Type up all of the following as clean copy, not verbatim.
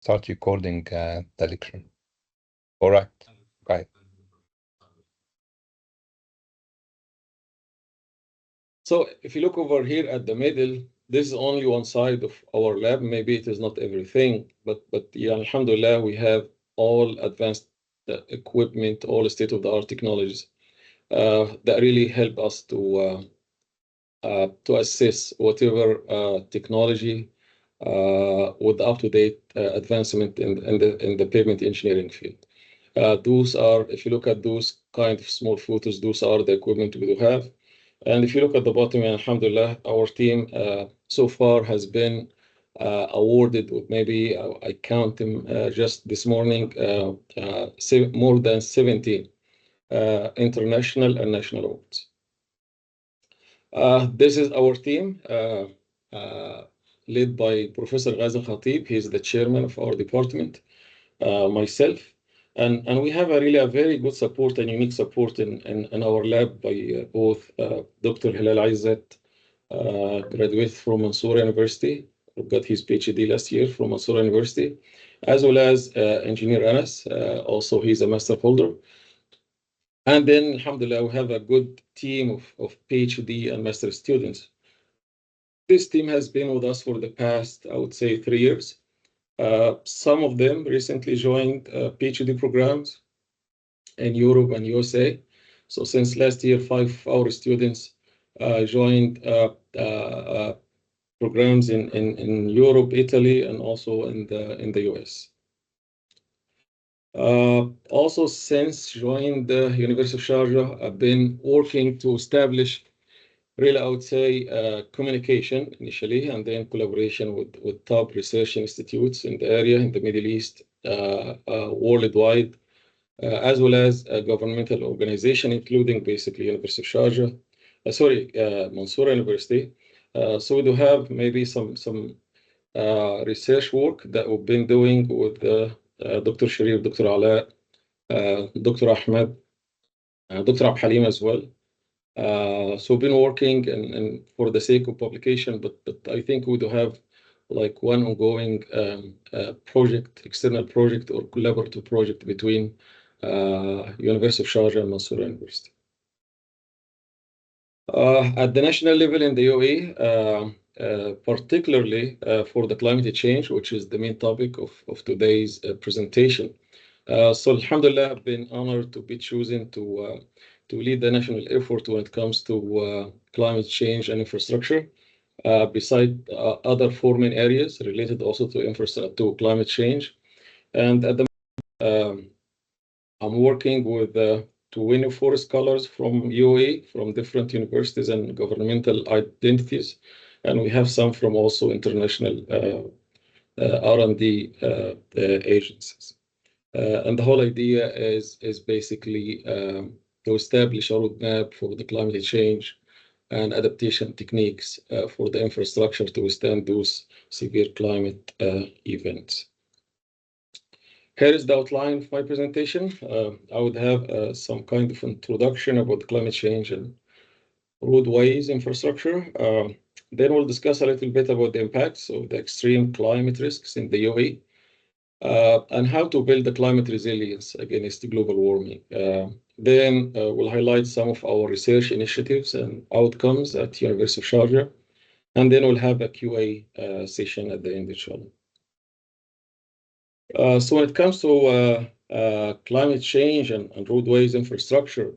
Start recording the lecture. All right. Right. So if you look over here at the middle, this is only one side of our lab. Maybe it is not everything, but yeah, alhamdulillah, we have all advanced equipment, all state-of-the-art technologies that really help us to assess whatever technology with up-to-date advancement in the pavement engineering field. Those are, if you look at those kind of small photos, those are the equipment we do have. And if you look at the bottom, alhamdulillah, our team so far has been awarded with maybe, I count them just this morning, more than 70 international and national awards. This is our team, led by Professor Ghazi Khatib. He's the chairman of our department, myself. And we have a very good support and unique support in our lab by both Dr. Hilal Aizat, graduated from Mansoura University, who got his PhD last year from Mansoura University, as well as Engineer Anas, also he's a master holder. And then, alhamdulillah, we have a good team of PhD and master students. This team has been with us for the past, I would say, 3 years. Some of them recently joined PhD programs in Europe and USA. So since last year, 5 of our students joined programs in Europe, Italy, and also in the US. Also, since joining the University of Sharjah, I've been working to establish, really, I would say, communication initially, and then collaboration with top research institutes in the area, in the Middle East, worldwide, as well as a governmental organization, including basically University of Sharjah, Mansoura University. So we do have maybe some research work that we've been doing with Dr. Sharif, Dr. Ala, Dr. Ahmed, Dr. Abd Halim as well. So we've been working and for the sake of publication, but I think we do have like one ongoing project, external project or collaborative project between University of Sharjah and Mansoura University. At the national level in the UAE, particularly for the climate change, which is the main topic of today's presentation. So alhamdulillah, I've been honored to be chosen to lead the national effort when it comes to climate change and infrastructure, beside other 4 main areas related also to climate change. And at the I'm working with 24 scholars from UAE, from different universities and governmental identities, and we have some from also international R&D agencies. And the whole idea is basically to establish a roadmap for the climate change and adaptation techniques for the infrastructure to withstand those severe climate events. Here is the outline of my presentation. I would have some kind of introduction about climate change and roadways infrastructure. Then we'll discuss a little bit about the impacts of the extreme climate risks in the UAE. And how to build the climate resilience against global warming. Then we'll highlight some of our research initiatives and outcomes at University of Sharjah. And then we'll have a QA session at the end, inshallah. So when it comes to climate change and roadways infrastructure,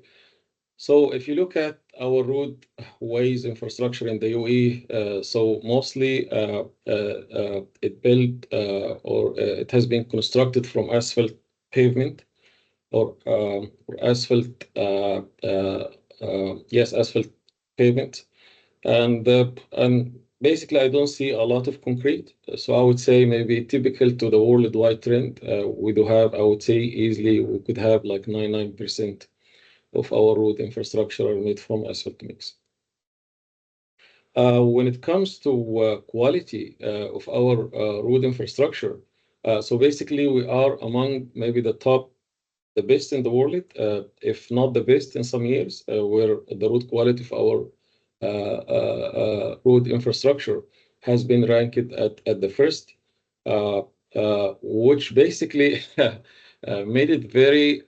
so if you look at our roadways infrastructure in the UAE, so mostly it has been constructed from asphalt pavement or asphalt, asphalt pavement, and basically I don't see a lot of concrete. So I would say maybe typical to the worldwide trend, we do have, I would say easily we could have like 99% of our road infrastructure are made from asphalt mix. When it comes to quality of our road infrastructure, so basically we are among maybe the best in the world, if not the best in some years, where the road quality of our road infrastructure has been ranked at the first. which basically made it very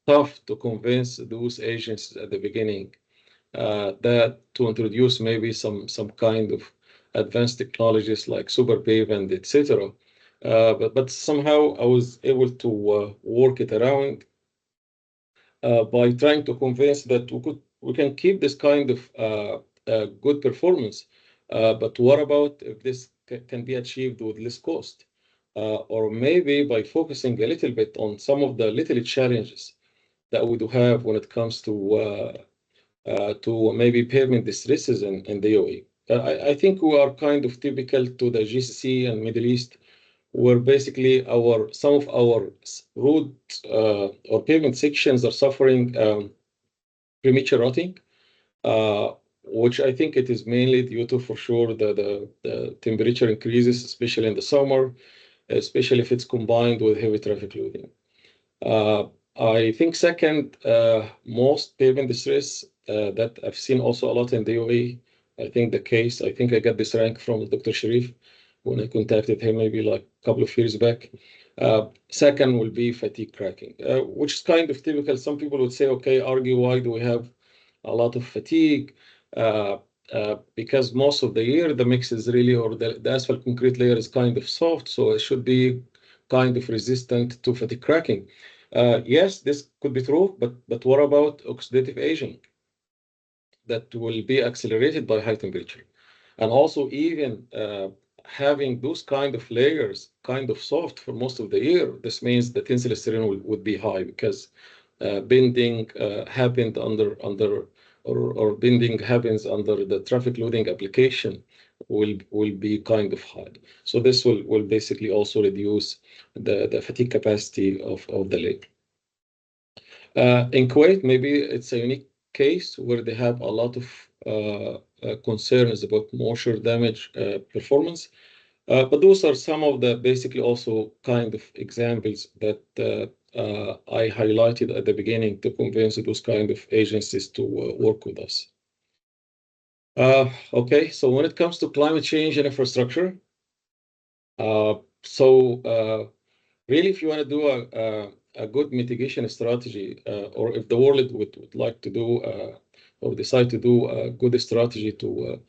tough to convince those agents at the beginning that to introduce maybe some kind of advanced technologies like super pavement, etc. But somehow I was able to work it around by trying to convince that we can keep this kind of good performance. But what about if this can be achieved with less cost? Or maybe by focusing a little bit on some of the little challenges that we do have when it comes to maybe pavement distresses in the UAE. I think we are kind of typical to the GCC and Middle East, where basically some of our road or pavement sections are suffering premature rotting, which I think it is mainly due to, for sure, the temperature increases, especially in the summer, especially if it's combined with heavy traffic loading. I think second, most pavement distress that I've seen also a lot in the UAE. I think I got this rank from Dr. Sharif when I contacted him maybe like a couple of years back. Second will be fatigue cracking, which is kind of typical. Some people would say, okay, argue why do we have a lot of fatigue? Because most of the year the mix is really, or the asphalt concrete layer is kind of soft, so it should be kind of resistant to fatigue cracking. Yes, this could be true, but what about oxidative aging that will be accelerated by high temperature? And also even having those kind of layers kind of soft for most of the year, this means the tensile strain would be high because bending happened or bending happens under the traffic loading application will be kind of high. So this will basically also reduce the fatigue capacity of the layer. In Kuwait, maybe it's a unique case where they have a lot of concerns about moisture damage performance. But those are some of the basically also kind of examples that I highlighted at the beginning to convince those kind of agencies to work with us. Okay, so when it comes to climate change and infrastructure, really, if you want to do a good mitigation strategy, or if the world would like to do or decide to do a good strategy to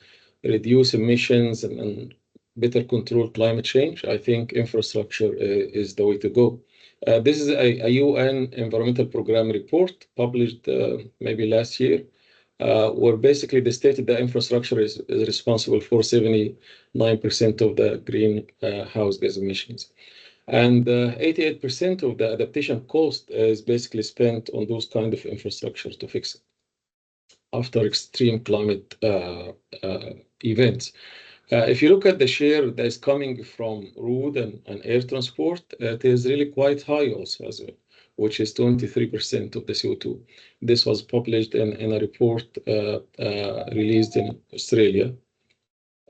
reduce emissions and better control climate change, I think infrastructure is the way to go. This is a UN Environmental Program report published maybe last year, where basically they stated that infrastructure is responsible for 79% of the greenhouse gas emissions. And 88% of the adaptation cost is basically spent on those kind of infrastructure to fix it after extreme climate events. If you look at the share that is coming from road and air transport, it is really quite high also as well, which is 23% of the CO2. This was published in a report released in Australia.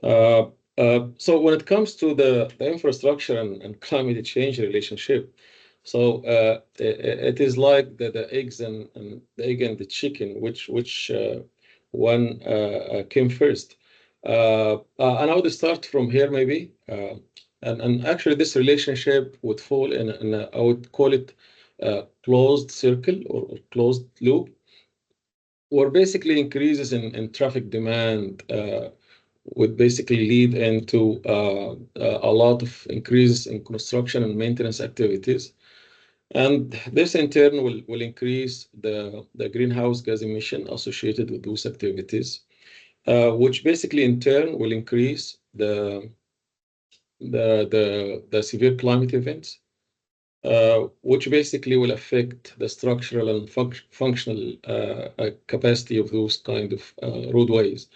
So when it comes to the infrastructure and climate change relationship, so it is like the eggs and the egg and the chicken, which one came first. And I would start from here maybe. And actually this relationship would fall in I would call it closed circle or closed loop, where basically increases in traffic demand would basically lead into a lot of increases in construction and maintenance activities. And this in turn will increase the greenhouse gas emission associated with those activities, which basically in turn will increase the severe climate events, which basically will affect the structural and functional capacity of those kind of roadways,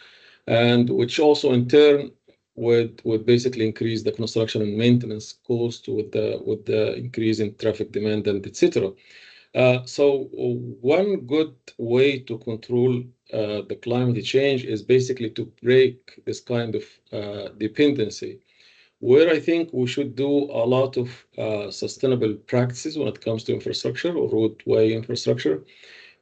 and which also in turn would basically increase the construction and maintenance cost with the increase in traffic demand and etc. So one good way to control the climate change is basically to break this kind of dependency, where I think we should do a lot of sustainable practices when it comes to infrastructure or roadway infrastructure,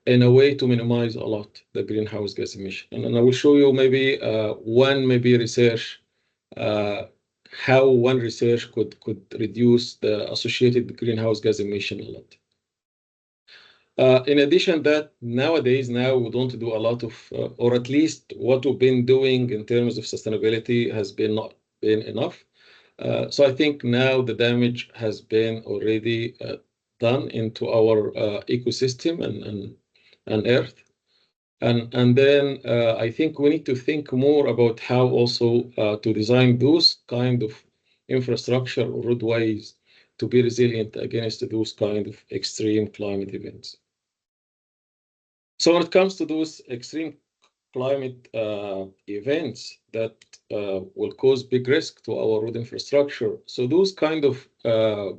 in a way to minimize a lot the greenhouse gas emission. And I will show you maybe one research how one research could reduce the associated greenhouse gas emission a lot. In addition that nowadays we don't do a lot of, or at least what we've been doing in terms of sustainability has been not been enough. So I think now the damage has been already done into our ecosystem and Earth. And then I think we need to think more about how also to design those kind of infrastructure or roadways to be resilient against those kind of extreme climate events. So when it comes to those extreme climate events that will cause big risk to our road infrastructure, so those kind of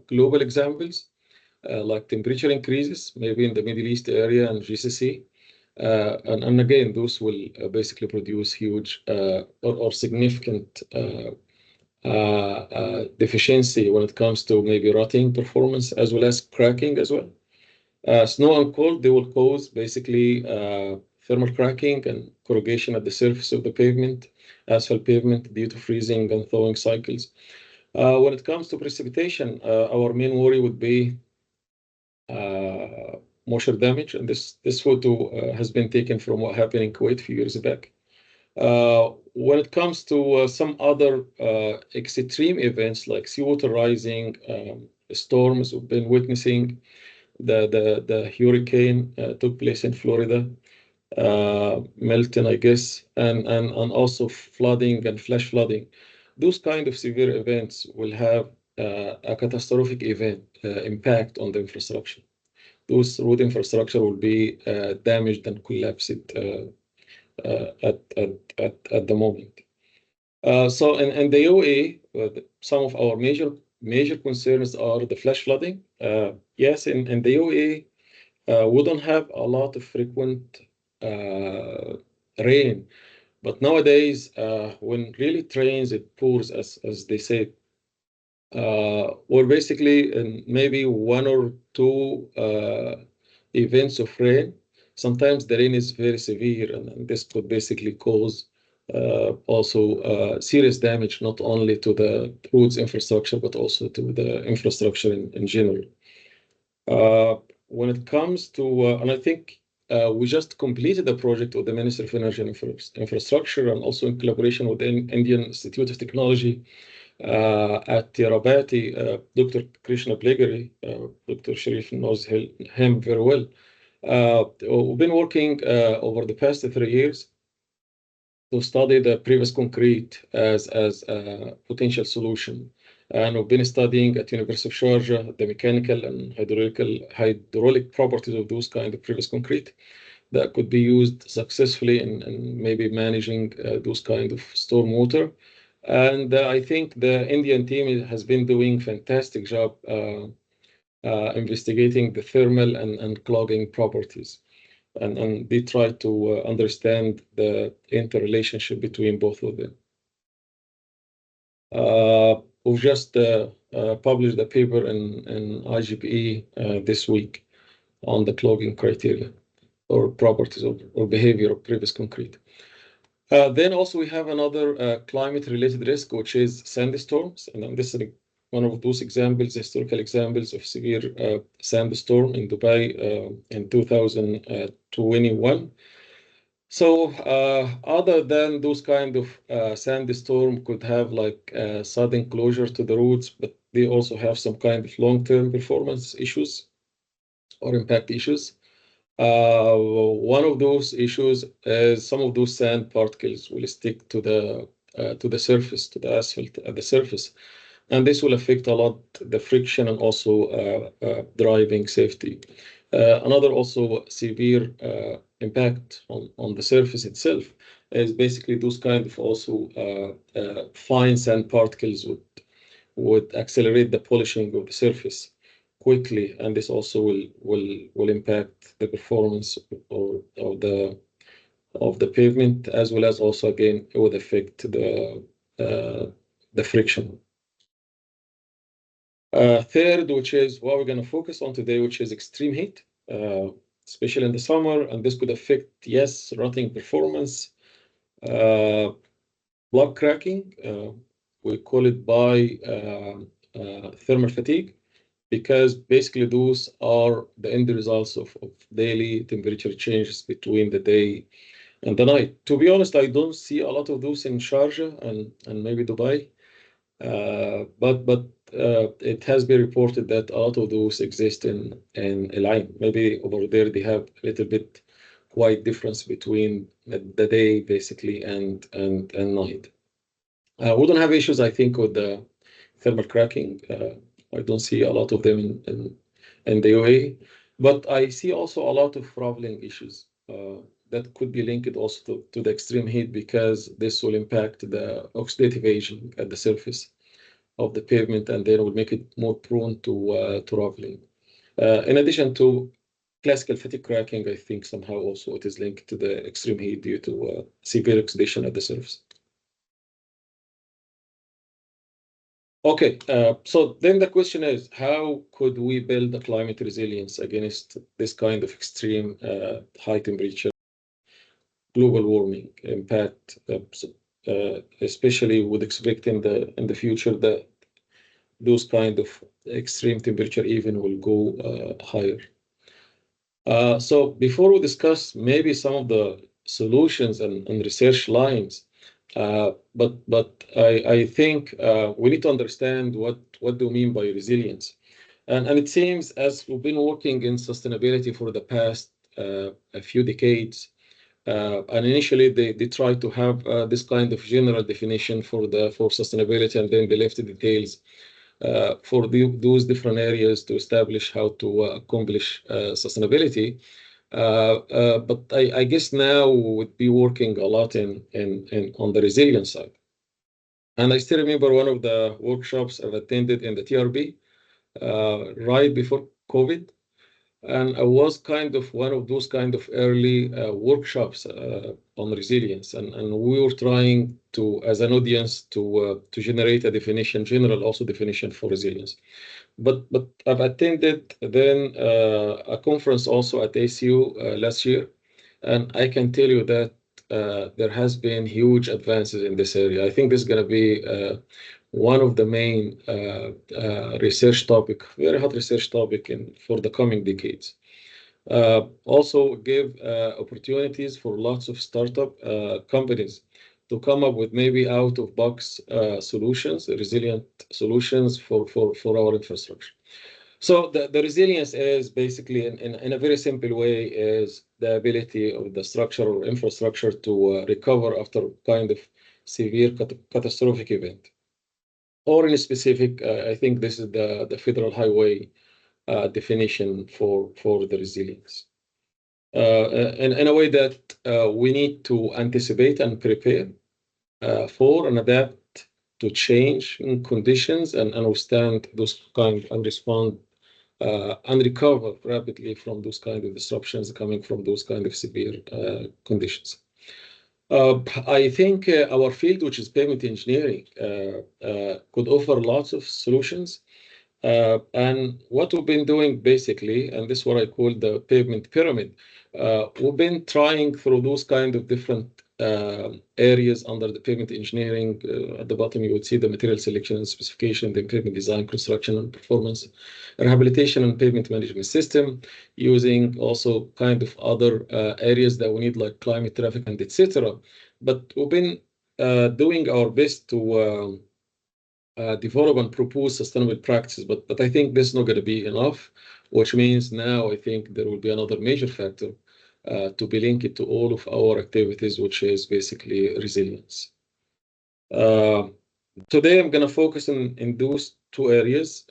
global examples, like temperature increases, maybe in the Middle East area and GCC, and again, those will basically produce huge or significant deficiency when it comes to maybe rotting performance as well as cracking as well. Snow and cold, they will cause basically thermal cracking and corrugation at the surface of the pavement, asphalt pavement, due to freezing and thawing cycles. When it comes to precipitation, our main worry would be moisture damage, and this photo has been taken from what happened in Kuwait a few years back. When it comes to some other extreme events like seawater rising, storms we've been witnessing, the hurricane took place in Florida, Milton, I guess, and also flooding and flash flooding. Those kind of severe events will have a catastrophic event impact on the infrastructure. Those road infrastructure will be damaged and collapsed at the moment. So in the UAE, some of our major concerns are the flash flooding. Yes, in the UAE, we don't have a lot of frequent rain, but nowadays, when really it rains, it pours, as they say. Or basically, in maybe one or two events of rain, sometimes the rain is very severe, and this could basically cause also serious damage, not only to the roads infrastructure, but also to the infrastructure in general. When it comes to, and I think we just completed a project with the Minister of Energy and Infrastructure, and also in collaboration with the Indian Institute of Technology at Tirabati, Dr. Krishna Plegari, Dr. Sharif knows him very well. We've been working over the past 3 years to study the previous concrete as a potential solution. And we've been studying at University of Sharjah the mechanical and hydraulic properties of those kind of previous concrete that could be used successfully in maybe managing those kind of storm water. And I think the Indian team has been doing fantastic job investigating the thermal and clogging properties. And they try to understand the interrelationship between both of them. We've just published a paper in IGPE this week on the clogging criteria or properties or behavior of previous concrete. Then also we have another climate-related risk, which is sandstorms. And this is one of those examples, historical examples of severe sandstorm in Dubai in 2021. So other than those kind of sandstorm could have like sudden closure to the roads, but they also have some kind of long-term performance issues or impact issues. One of those issues is some of those sand particles will stick to the surface, to the asphalt at the surface, and this will affect a lot the friction and also driving safety. Another also severe impact on the surface itself is basically those kind of also fine sand particles would accelerate the polishing of the surface quickly, and this also will impact the performance of the pavement, as well as also again it would affect the friction. Third, which is what we're going to focus on today, which is extreme heat, especially in the summer, and this could affect, yes, rotting performance, block cracking, we call it by thermal fatigue, because basically those are the end results of daily temperature changes between the day and the night. To be honest, I don't see a lot of those in Sharjah and maybe Dubai, but it has been reported that a lot of those exist in Al Ain. Maybe over there they have a little bit quite difference between the day basically and night. We don't have issues, I think, with the thermal cracking. I don't see a lot of them in the UAE, but I see also a lot of traveling issues that could be linked also to the extreme heat, because this will impact the oxidative aging at the surface of the pavement, and then will make it more prone to traveling. In addition to classical fatigue cracking, I think somehow also it is linked to the extreme heat due to severe oxidation at the surface. Okay, so then the question is, how could we build a climate resilience against this kind of extreme high temperature, global warming impact, especially with expecting in the future that those kind of extreme temperature even will go higher. So before we discuss maybe some of the solutions and research lines, but I think we need to understand what do we mean by resilience. And it seems, as we've been working in sustainability for the past a few decades, and initially they tried to have this kind of general definition for sustainability, and then they left the details for those different areas to establish how to accomplish sustainability. But I guess now we would be working a lot on the resilience side. And I still remember one of the workshops I've attended in the TRB right before COVID. And I was kind of one of those kind of early workshops on resilience. And we were trying to, as an audience, to generate a definition, general also definition for resilience. But I've attended then a conference also at ACU last year, and I can tell you that there has been huge advances in this area. I think this is going to be one of the main research topic, very hot research topic for the coming decades. Also give opportunities for lots of startup companies to come up with maybe out-of-box solutions, resilient solutions for our infrastructure. So the resilience is basically, in a very simple way, is the ability of the structure or infrastructure to recover after kind of severe catastrophic event. Or in specific, I think this is the Federal Highway definition for the resilience. In a way that we need to anticipate and prepare for and adapt to change in conditions and understand those kind and respond and recover rapidly from those kind of disruptions coming from those kind of severe conditions. I think our field, which is pavement engineering, could offer lots of solutions. And what we've been doing basically, and this is what I call the pavement pyramid, we've been trying through those kind of different areas under the pavement engineering. At the bottom, you would see the material selection and specification, the pavement design, construction and performance, rehabilitation and pavement management system, using also kind of other areas that we need, like climate, traffic, and etc. But we've been doing our best to develop and propose sustainable practices, but I think this is not going to be enough, which means now I think there will be another major factor to be linked to all of our activities, which is basically resilience. Today I'm going to focus in those two areas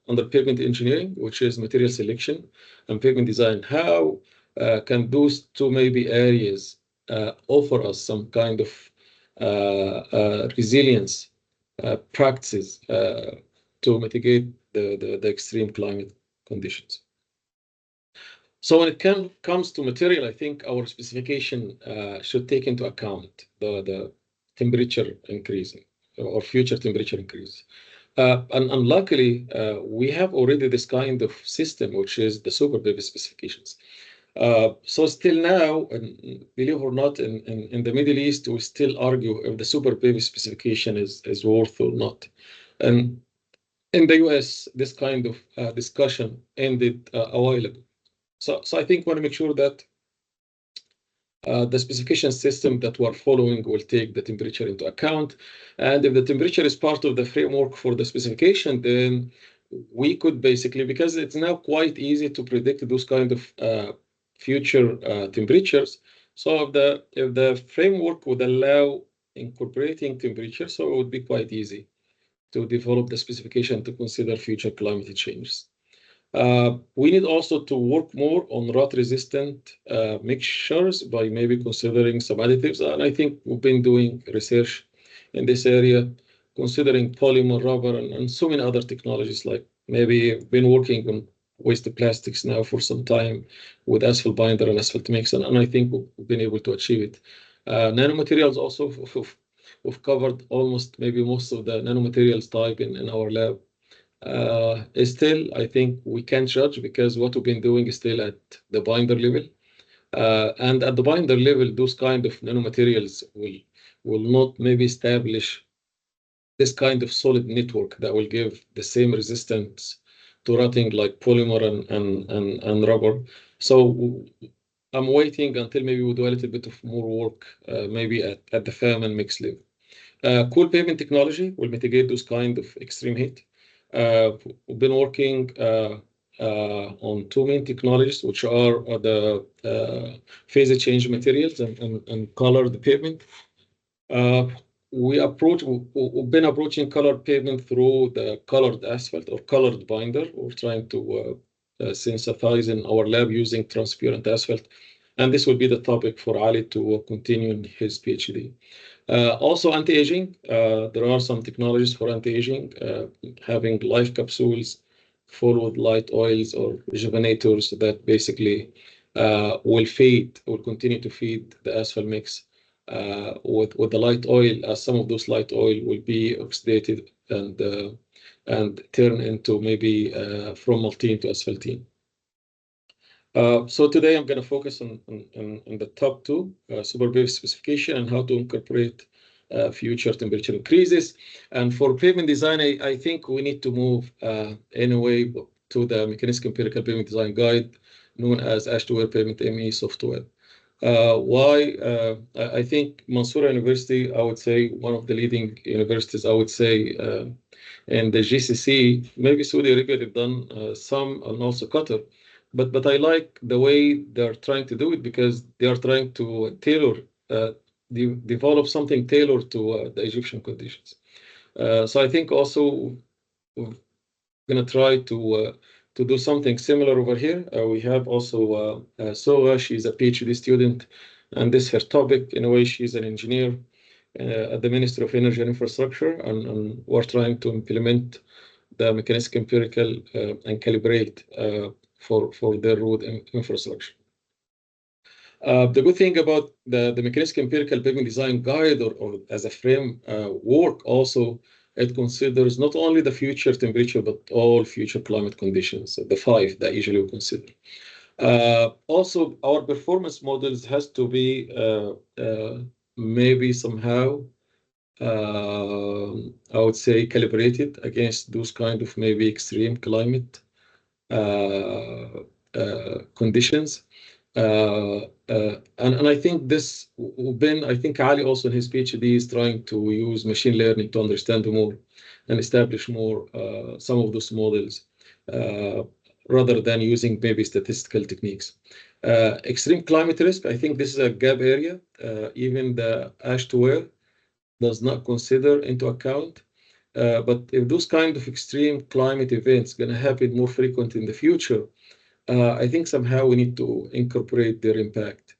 under pavement engineering, which is material selection and pavement design. How can those two maybe areas offer us some kind of resilience practices to mitigate the extreme climate conditions? So when it comes to material, I think our specification should take into account the temperature increasing or future temperature increase. And luckily, we have already this kind of system, which is the super pavement specifications. So still now, and believe or not, in the Middle East, we still argue if the super pavement specification is worth or not. And in the US, this kind of discussion ended a while ago. So I think we want to make sure that the specification system that we're following will take the temperature into account. And if the temperature is part of the framework for the specification, then we could basically, because it's now quite easy to predict those kind of future temperatures. So if the framework would allow incorporating temperature, so it would be quite easy to develop the specification to consider future climate changes. We need also to work more on rot-resistant mixtures by maybe considering some additives. And I think we've been doing research in this area, considering polymer, rubber, and so many other technologies, like maybe been working on waste plastics now for some time with asphalt binder and asphalt mix, and I think we've been able to achieve it. Nanomaterials also, we've covered almost maybe most of the nanomaterials type in our lab. Still, I think we can't judge because what we've been doing is still at the binder level. And at the binder level, those kind of nanomaterials will not maybe establish this kind of solid network that will give the same resistance to rotting like polymer and rubber. So I'm waiting until maybe we do a little bit of more work, maybe at the firm and mix level. Cool pavement technology will mitigate those kind of extreme heat. We've been working on two main technologies, which are the phase change materials and colored pavement. We've been approaching colored pavement through the colored asphalt or colored binder. We're trying to synthesize in our lab using transparent asphalt. And this will be the topic for Ali to continue in his PhD. Also anti-aging, there are some technologies for anti-aging, having life capsules full with light oils or rejuvenators that basically will continue to feed the asphalt mix with the light oil, as some of those light oil will be oxidated and turn into maybe from maltine to asphaltene. So today I'm going to focus on the top two, super pavement specification and how to incorporate future temperature increases. And for pavement design, I think we need to move anyway to the Mechanistic Empirical Pavement Design Guide, known as Ash2Wear Pavement ME software. Why? I think Mansoura University, I would say, one of the leading universities, I would say, in the GCC, maybe Saudi Arabia, they've done some, and also Qatar. But I like the way they're trying to do it because they are trying to tailor, develop something tailored to the Egyptian conditions. So I think also we're going to try to do something similar over here. We have also Soha, she's a PhD student, and this is her topic. In a way, she's an engineer at the Ministry of Energy and Infrastructure, and we're trying to implement the mechanistic empirical and calibrate for their road infrastructure. The good thing about the mechanistic empirical pavement design guide or as a frame work also, it considers not only the future temperature, but all future climate conditions, the five that usually we consider. Also, our performance models has to be maybe somehow, I would say, calibrated against those kind of maybe extreme climate conditions. And I think this, I think Ali also in his PhD is trying to use machine learning to understand more and establish more some of those models rather than using maybe statistical techniques. Extreme climate risk, I think this is a gap area. Even the Ash2Wear does not consider into account. But if those kind of extreme climate events going to happen more frequent in the future, I think somehow we need to incorporate their impact.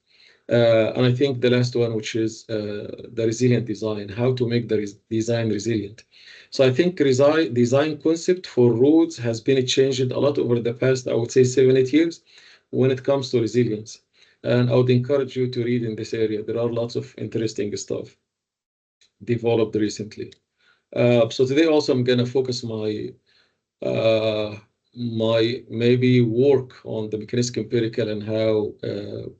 And I think the last one, which is the resilient design, how to make the design resilient. So I think design concept for roads has been changed a lot over the past, I would say 7-8 years when it comes to resilience. And I would encourage you to read in this area. There are lots of interesting stuff developed recently. So today also I'm going to focus my maybe work on the mechanistic empirical and how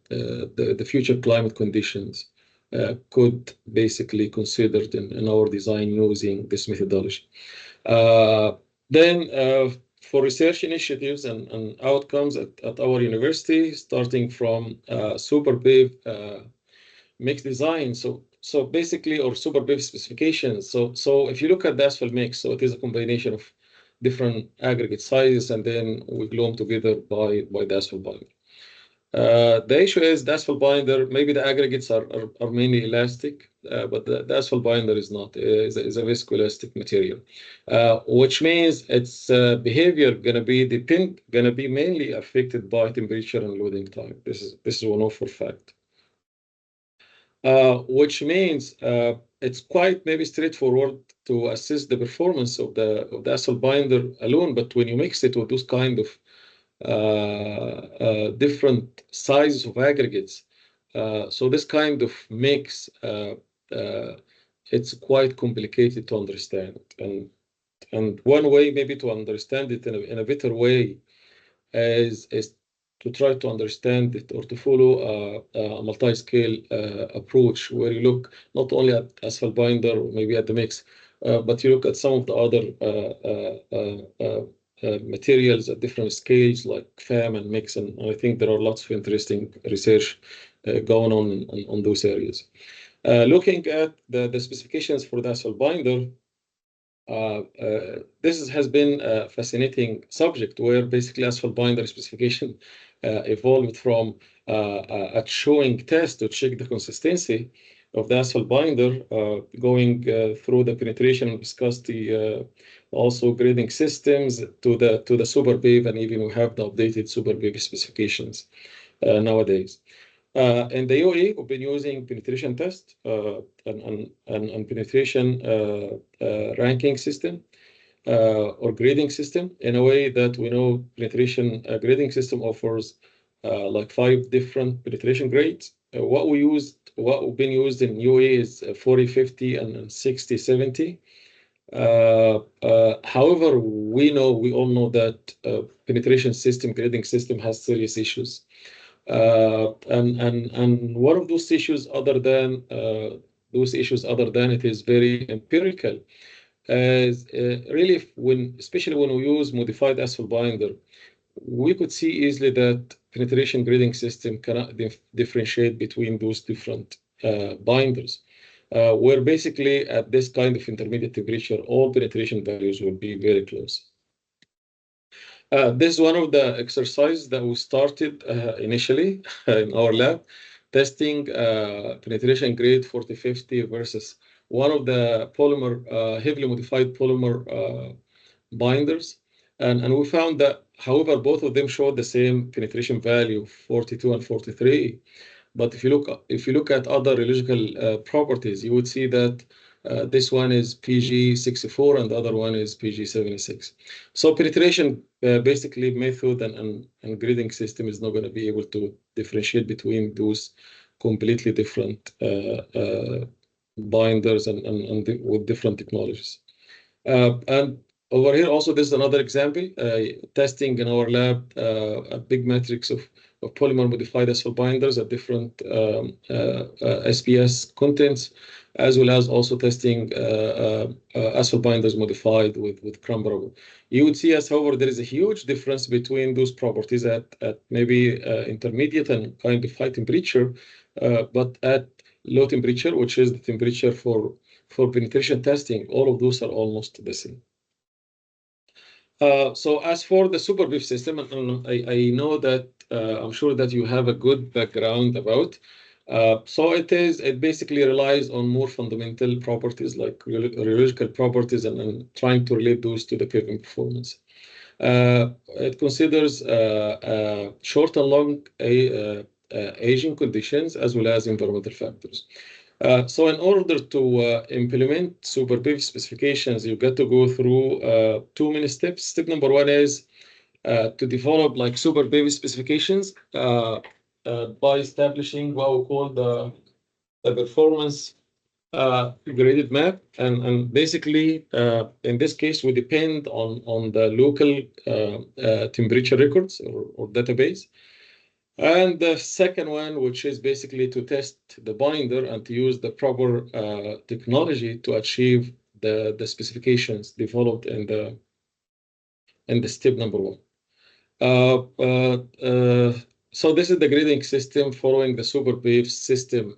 the future climate conditions could basically considered in our design using this methodology. Then for research initiatives and outcomes at our university, starting from super BIV mix design. So basically, or super BIV specifications. So if you look at the asphalt mix, so it is a combination of different aggregate sizes, and then we glue them together by the asphalt binder. The issue is the asphalt binder, maybe the aggregates are mainly elastic, but the asphalt binder is not, is a viscoelastic material, which means its behavior gonna be mainly affected by temperature and loading time. This is one of for fact. Which means it's quite maybe straightforward to assess the performance of the asphalt binder alone, but when you mix it with those kind of different sizes of aggregates, so this kind of mix, it's quite complicated to understand, and one way maybe to understand it in a better way is to try to understand it or to follow a multi-scale approach where you look not only at asphalt binder or maybe at the mix, but you look at some of the other materials at different scales like FAM and mix, and I think there are lots of interesting research going on those areas. Looking at the specifications for the asphalt binder, this has been a fascinating subject where basically asphalt binder specification evolved from a showing test to check the consistency of the asphalt binder, going through the penetration and viscosity, also grading systems to the super BIV, and even we have the updated super BIV specifications nowadays. In the UAE, we've been using penetration test and penetration ranking system or grading system in a way that we know penetration grading system offers like 5 different penetration grades. What we've been used in UAE is 40, 50, and 60, 70. However, we all know that penetration system, grading system has serious issues. And one of those issues, other than it is very empirical, is really especially when we use modified asphalt binder, we could see easily that penetration grading system cannot differentiate between those different binders, where basically at this kind of intermediate temperature, all penetration values will be very close. This is one of the exercises that we started initially in our lab, testing penetration grade 4050 versus one of the polymer, heavily modified polymer binders. And we found that, however, both of them showed the same penetration value, 42 and 43. But if you look at other rheological properties, you would see that this one is PG64 and the other one is PG76. So penetration basically method and grading system is not going to be able to differentiate between those completely different binders and with different technologies. And over here also, this is another example, testing in our lab a big matrix of polymer modified asphalt binders at different SPS contents, as well as also testing asphalt binders modified with crumble. You would see, as however, there is a huge difference between those properties at maybe intermediate and kind of high temperature, but at low temperature, which is the temperature for penetration testing, all of those are almost the same. So as for the super BIV system, and I know that I'm sure that you have a good background about. So it basically relies on more fundamental properties like rheological properties and trying to relate those to the pavement performance. It considers short and long aging conditions as well as environmental factors. So in order to implement super BIV specifications, you get to go through 2 main steps. Step number 1 is to develop like super BIV specifications by establishing what we call the performance graded map, and basically in this case we depend on the local temperature records or database. And the second one, which is basically to test the binder and to use the proper technology to achieve the specifications developed in the step number one. So this is the grading system following the super pave system,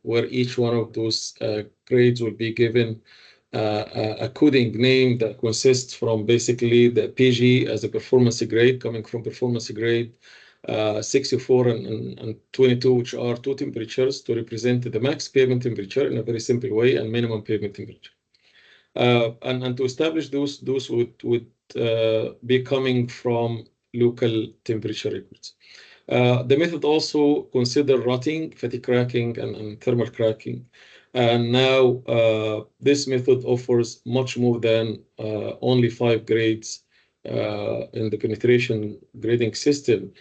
where each one of those grades will be given a coding name that consists from basically the PG as a performance grade, coming from performance grade 64 and 22, which are two temperatures to represent the max pavement temperature in a very simple way and minimum pavement temperature. And to establish those would be coming from local temperature records. The method also consider rotting, fatigue cracking, and thermal cracking. And now this method offers much more than only 5 grades in the penetration grading system.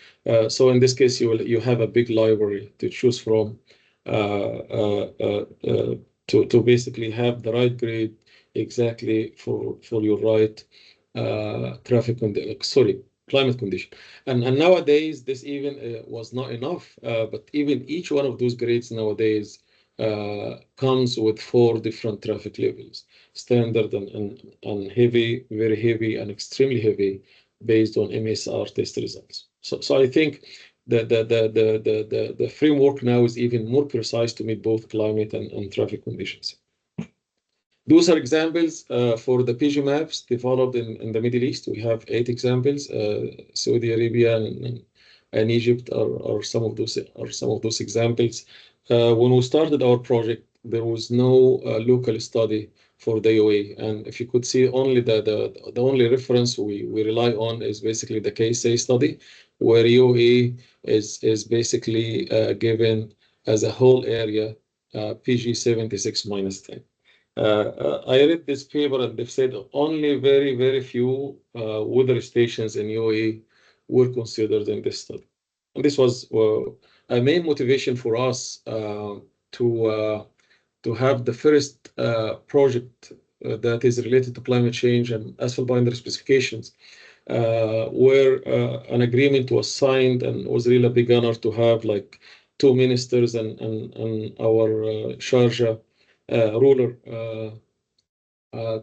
So in this case, you have a big library to choose from to basically have the right grade exactly for your right climate condition. And nowadays, this even was not enough, but even each one of those grades nowadays comes with 4 different traffic levels: standard and heavy, very heavy, and extremely heavy, based on MSR test results. So I think the framework now is even more precise to meet both climate and traffic conditions. Those are examples for the PG maps developed in the Middle East. We have 8 examples. Saudi Arabia and Egypt are some of those examples. When we started our project, there was no local study for the UAE, and if you could see, only the only reference we rely on is basically the KSA study, where UAE is basically given as a whole area PG 76 minus 10. I read this paper and they've said only very, very few weather stations in UAE were considered in this study. And this was a main motivation for us to have the first project that is related to climate change and asphalt binder specifications, where an agreement was signed, and was really a big honor to have like 2 ministers and our Sharjah ruler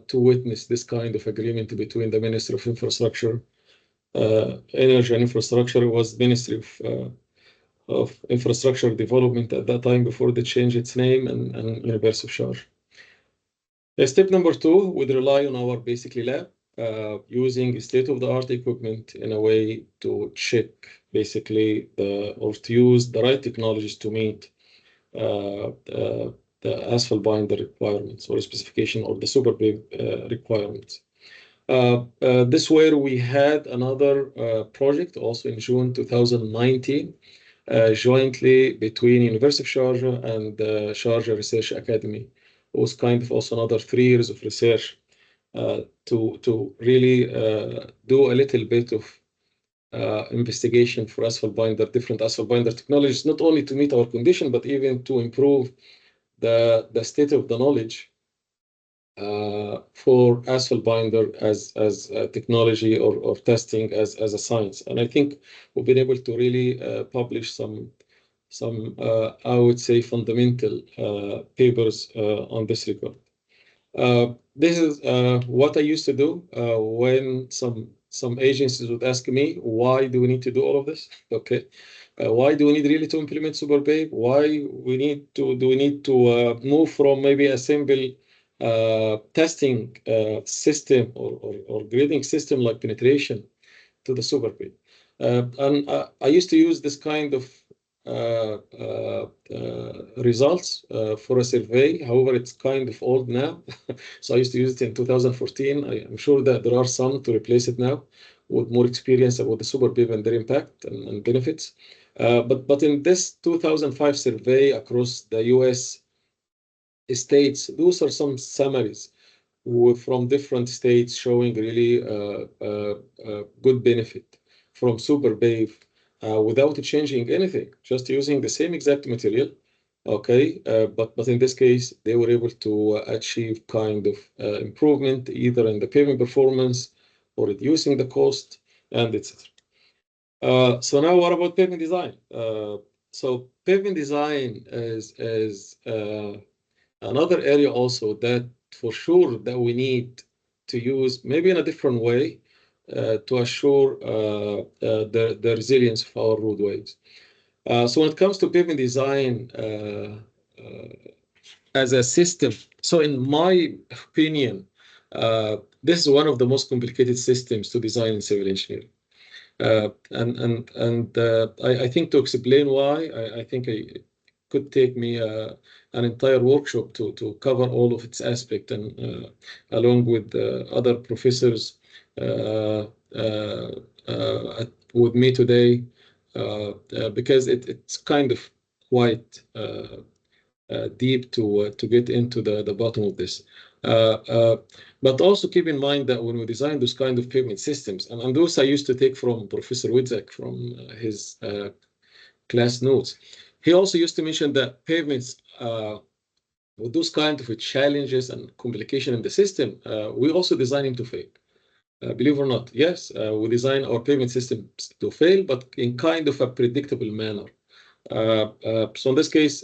to witness this kind of agreement between the Ministry of Infrastructure, Energy and Infrastructure. It was Ministry of Infrastructure Development at that time before they changed its name, and University of Sharjah. Step number 2 would rely on our basically lab, using state-of-the-art equipment in a way to check basically or to use the right technologies to meet the asphalt binder requirements or specification, or the super pave requirements. This where we had another project also in June 2019, jointly between University of Sharjah and the Sharjah Research Academy. It was kind of also another 3 years of research to really do a little bit of investigation for asphalt binder, different asphalt binder technologies, not only to meet our condition, but even to improve the state of the knowledge for asphalt binder as a technology, or testing as a science. And I think we've been able to really publish some I would say fundamental papers on this regard. This is what I used to do when some agencies would ask me, why do we need to do all of this? Okay. Why do we need really to implement super pave? Why do we need to move from maybe a simple testing system or grading system like penetration to the super pave? And I used to use this kind of results for a survey. However, it's kind of old now. So I used to use it in 2014. I'm sure that there are some to replace it now with more experience about the super pave and their impact and benefits. But in this 2005 survey across the US states, those are some summaries from different states showing really good benefit from super pave without changing anything, just using the same exact material Okay, but in this case, they were able to achieve kind of improvement either in the pavement performance or reducing the cost and etc. So now what about pavement design? So pavement design is another area also that for sure that we need to use maybe in a different way to assure the resilience of our roadways. So when it comes to pavement design as a system, so in my opinion, this is one of the most complicated systems to design in civil engineering. I think to explain why, I think it could take me an entire workshop to cover all of its aspect and along with other professors with me today because it's kind of quite deep to get into the bottom of this. Uh, uh, but also keep in mind that when we design those kind of pavement systems, and those I used to take from Professor Witzek from his class notes, he also used to mention that pavements, with those kind of challenges and complication in the system, we also design them to fail. Believe it or not, yes, we design our pavement systems to fail, but in kind of a predictable manner. So in this case,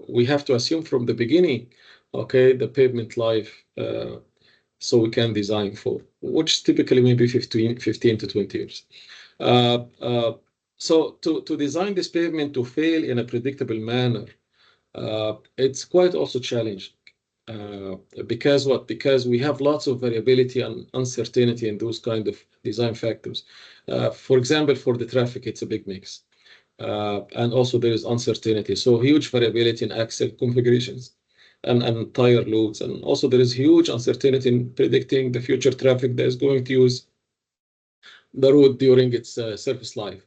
we have to assume from the beginning, okay, the pavement life, so we can design for, which typically maybe 15 to 20 years. So to design this pavement to fail in a predictable manner, it's quite also challenging. Because what? Because we have lots of variability and uncertainty in those kind of design factors. For example, for the traffic, it's a big mix. And also there is uncertainty. So huge variability in axle configurations and tire loads. And also there is huge uncertainty in predicting the future traffic that is going to use the road during its service life.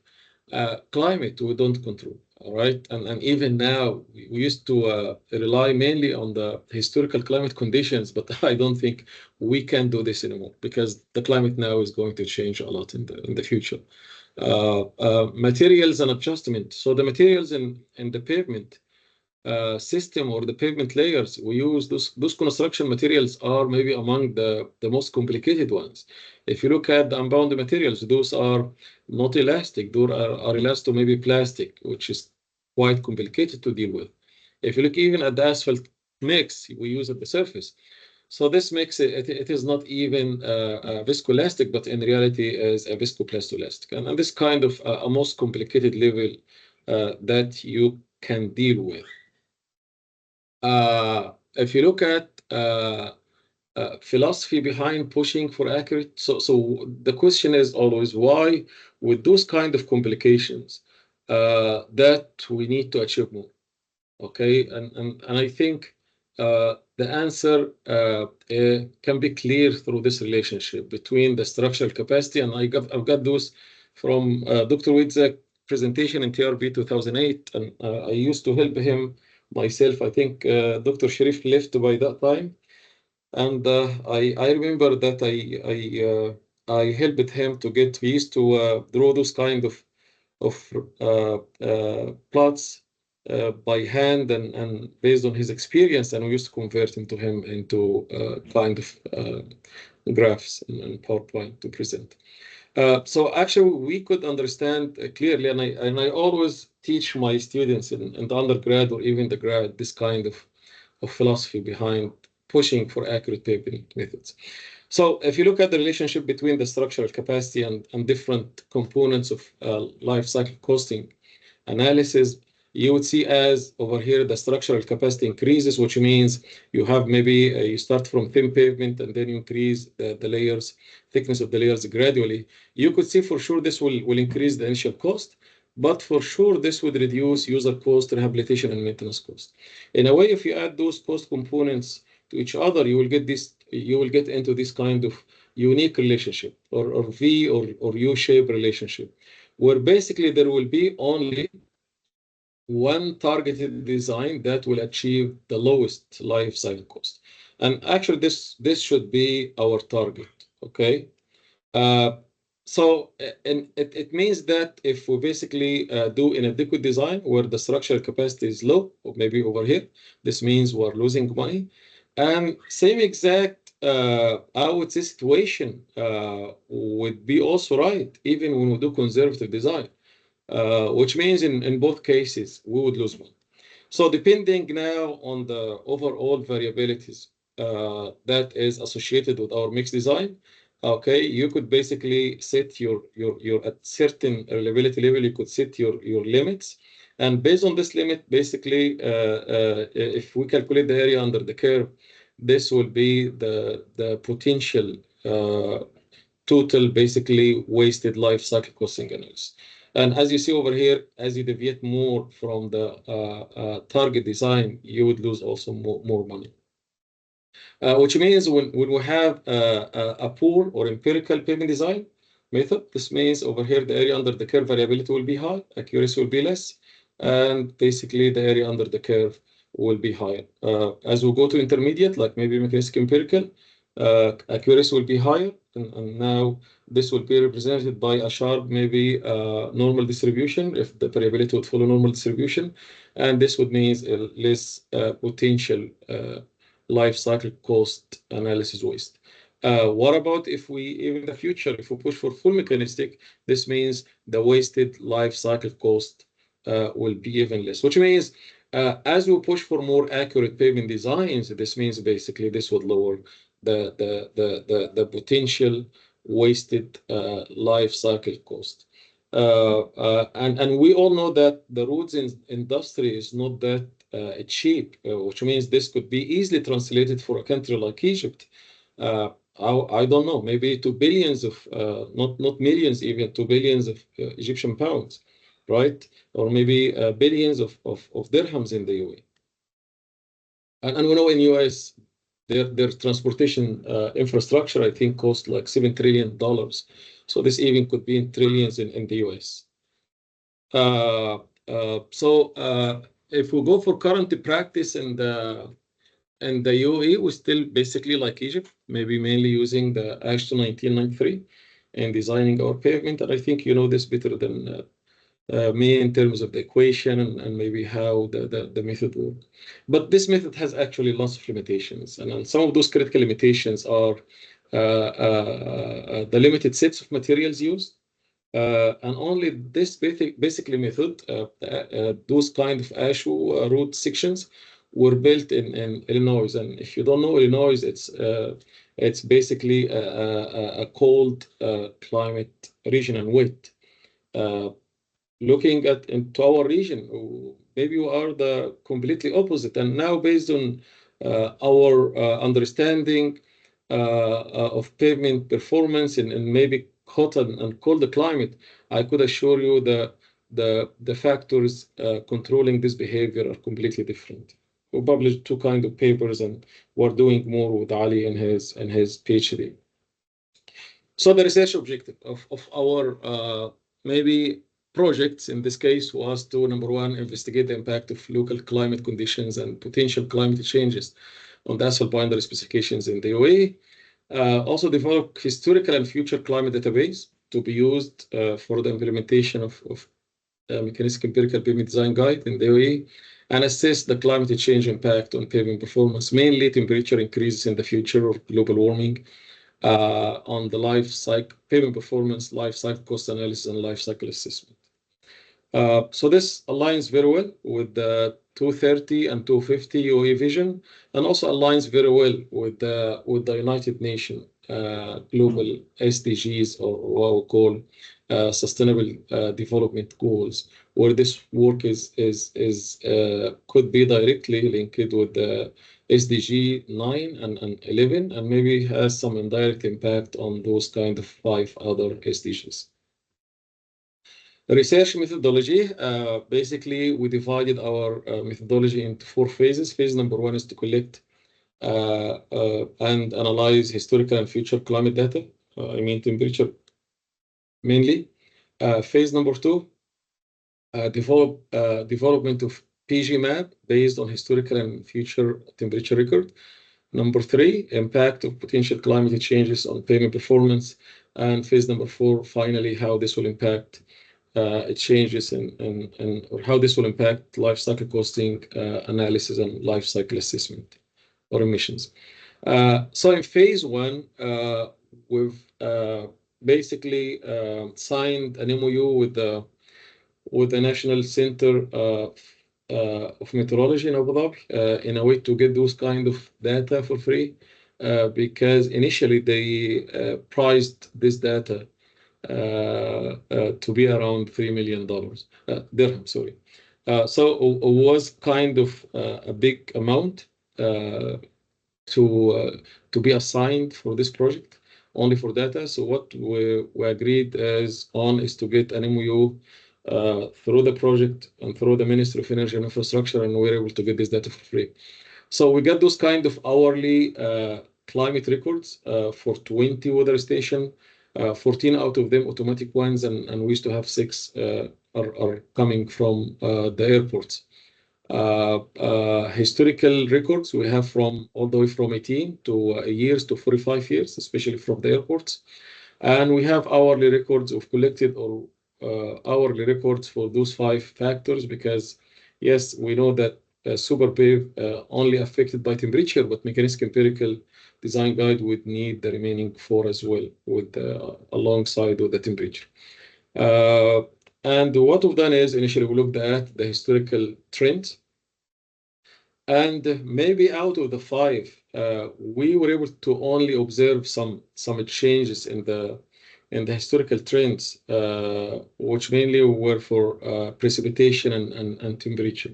Climate, we don't control, all right? And even now, we used to rely mainly on the historical climate conditions, but I don't think we can do this anymore because the climate now is going to change a lot in the future. Materials and adjustment. So the materials in the pavement system or the pavement layers we use, those construction materials are maybe among the most complicated ones. If you look at the unbound materials, those are not elastic. Those are elasto maybe plastic, which is quite complicated to deal with. If you look even at the asphalt mix we use at the surface, so this makes it is not even viscoelastic, but in reality is a viscoplastoelastic. And this kind of a most complicated level that you can deal with. If you look at philosophy behind pushing for accurate, so the question is always why, with those kind of complications, that we need to achieve more. Okay, and I think the answer can be clear through this relationship between the structural capacity, and I've got those from Dr. Witzek presentation in TRB 2008, and I used to help him myself. I think Dr. Sharif left by that time, and I remember that I helped him to get. He used to draw those kind of plots by hand and based on his experience, and we used to convert him into kind of graphs and PowerPoint to present. So actually, we could understand clearly, and I always teach my students in the undergrad or even the grad this kind of philosophy behind pushing for accurate pavement methods. So if you look at the relationship between the structural capacity and different components of life cycle costing analysis, you would see as over here the structural capacity increases, which means you have maybe you start from thin pavement and then you increase the layers, thickness of the layers gradually. You could see for sure this will increase the initial cost, but for sure this would reduce user cost, rehabilitation, and maintenance cost. In a way, if you add those cost components to each other, you will get into this kind of unique relationship or V or U-shaped relationship, where basically there will be only one targeted design that will achieve the lowest life cycle cost. And actually, this should be our target. Okay. So and it means that if we basically do inadequate design where the structural capacity is low, or maybe over here, this means we're losing money. And same exact, I would say, situation would be also right, even when we do conservative design, which means in both cases, we would lose money. So depending now on the overall variabilities that is associated with our mix design, okay, you could basically set your at certain reliability level, you could set your limits. And based on this limit, basically, if we calculate the area under the curve, this will be the potential total basically wasted life cycle costing analysis. And as you see over here, as you deviate more from the target design, you would lose also more money. Which means when we have a poor or empirical pavement design method, this means over here the area under the curve variability will be high, accuracy will be less, and basically the area under the curve will be higher. As we go to intermediate, like maybe mechanistic empirical, accuracy will be higher, and now this will be represented by a sharp, maybe normal distribution if the variability would follow normal distribution, and this would mean less potential life cycle cost analysis waste. What about if we, in the future, if we push for full mechanistic, this means the wasted life cycle cost will be even less, which means as we push for more accurate pavement designs, this means basically this would lower the potential wasted life cycle cost. And we all know that the roads in industry is not that cheap, which means this could be easily translated for a country like Egypt. I don't know, maybe to billions of, not millions, even to billions of Egyptian pounds, right? Or maybe billions of dirhams in the UAE. And we know in US, their transportation infrastructure, I think, cost like $7 trillion. So this even could be in trillions in the US. If we go for current practice in the UAE, we're still basically like Egypt, maybe mainly using the AASHTO 1993 in designing our pavement. And I think you know this better than me in terms of the equation and maybe how the method works. But this method has actually lots of limitations. And some of those critical limitations are the limited sets of materials used. And only this basically method, those kind of AASHTO route sections were built in Illinois. And if you don't know Illinois, it's basically a cold climate region and wet. Looking into our region, maybe we are the completely opposite. And now based on our understanding of pavement performance and maybe hot and cold climate, I could assure you the factors controlling this behavior are completely different. We published two kinds of papers, and we're doing more with Ali and his PhD. So the research objective of our maybe projects in this case was to, number one, investigate the impact of local climate conditions and potential climate changes on the asphalt boundary specifications in the UAE. Also develop historical and future climate database to be used for the implementation of mechanistic empirical pavement design guide in the UAE, and assess the climate change impact on pavement performance, mainly temperature increases in the future of global warming, on the life cycle, pavement performance, life cycle cost analysis, and life cycle assessment. So this aligns very well with the 230 and 250 UAE vision, and also aligns very well with the United Nations global SDGs, or what we call sustainable development goals, where this work could be directly linked with the SDG 9 and 11, and maybe has some indirect impact on those kind of 5 other SDGs. Research methodology, basically we divided our methodology into 4 phases. Phase number 1 is to collect and analyze historical and future climate data, I mean temperature mainly. Phase number 2, development of PG map based on historical and future temperature record. Number 3, impact of potential climate changes on pavement performance. and phase number 4, finally, how this will impact changes or how this will impact life cycle costing analysis and life cycle assessment or emissions. So in phase 1, we've basically signed an MOU with the National Center of Meteorology in Abu Dhabi in a way to get those kind of data for free, because initially they priced this data to be around $3 million dirham, sorry. So it was kind of a big amount to be assigned for this project only for data. So what we agreed is to get an MOU through the project and through the Ministry of Energy and Infrastructure, and we're able to get this data for free. So we got those kind of hourly climate records for 20 weather stations, 14 out of them automatic ones, and we used to have 6 are coming from the airports. Historical records we have from all the way from 18 years to 45 years, especially from the airports. And we have hourly records of collected or hourly records for those 5 factors, because yes, we know that super pave only affected by temperature, but mechanistic empirical design guide would need the remaining 4 as well, with alongside with the temperature. And what we've done is initially we looked at the historical trends, and maybe out of the 5, we were able to only observe some changes in the historical trends, which mainly were for precipitation and temperature.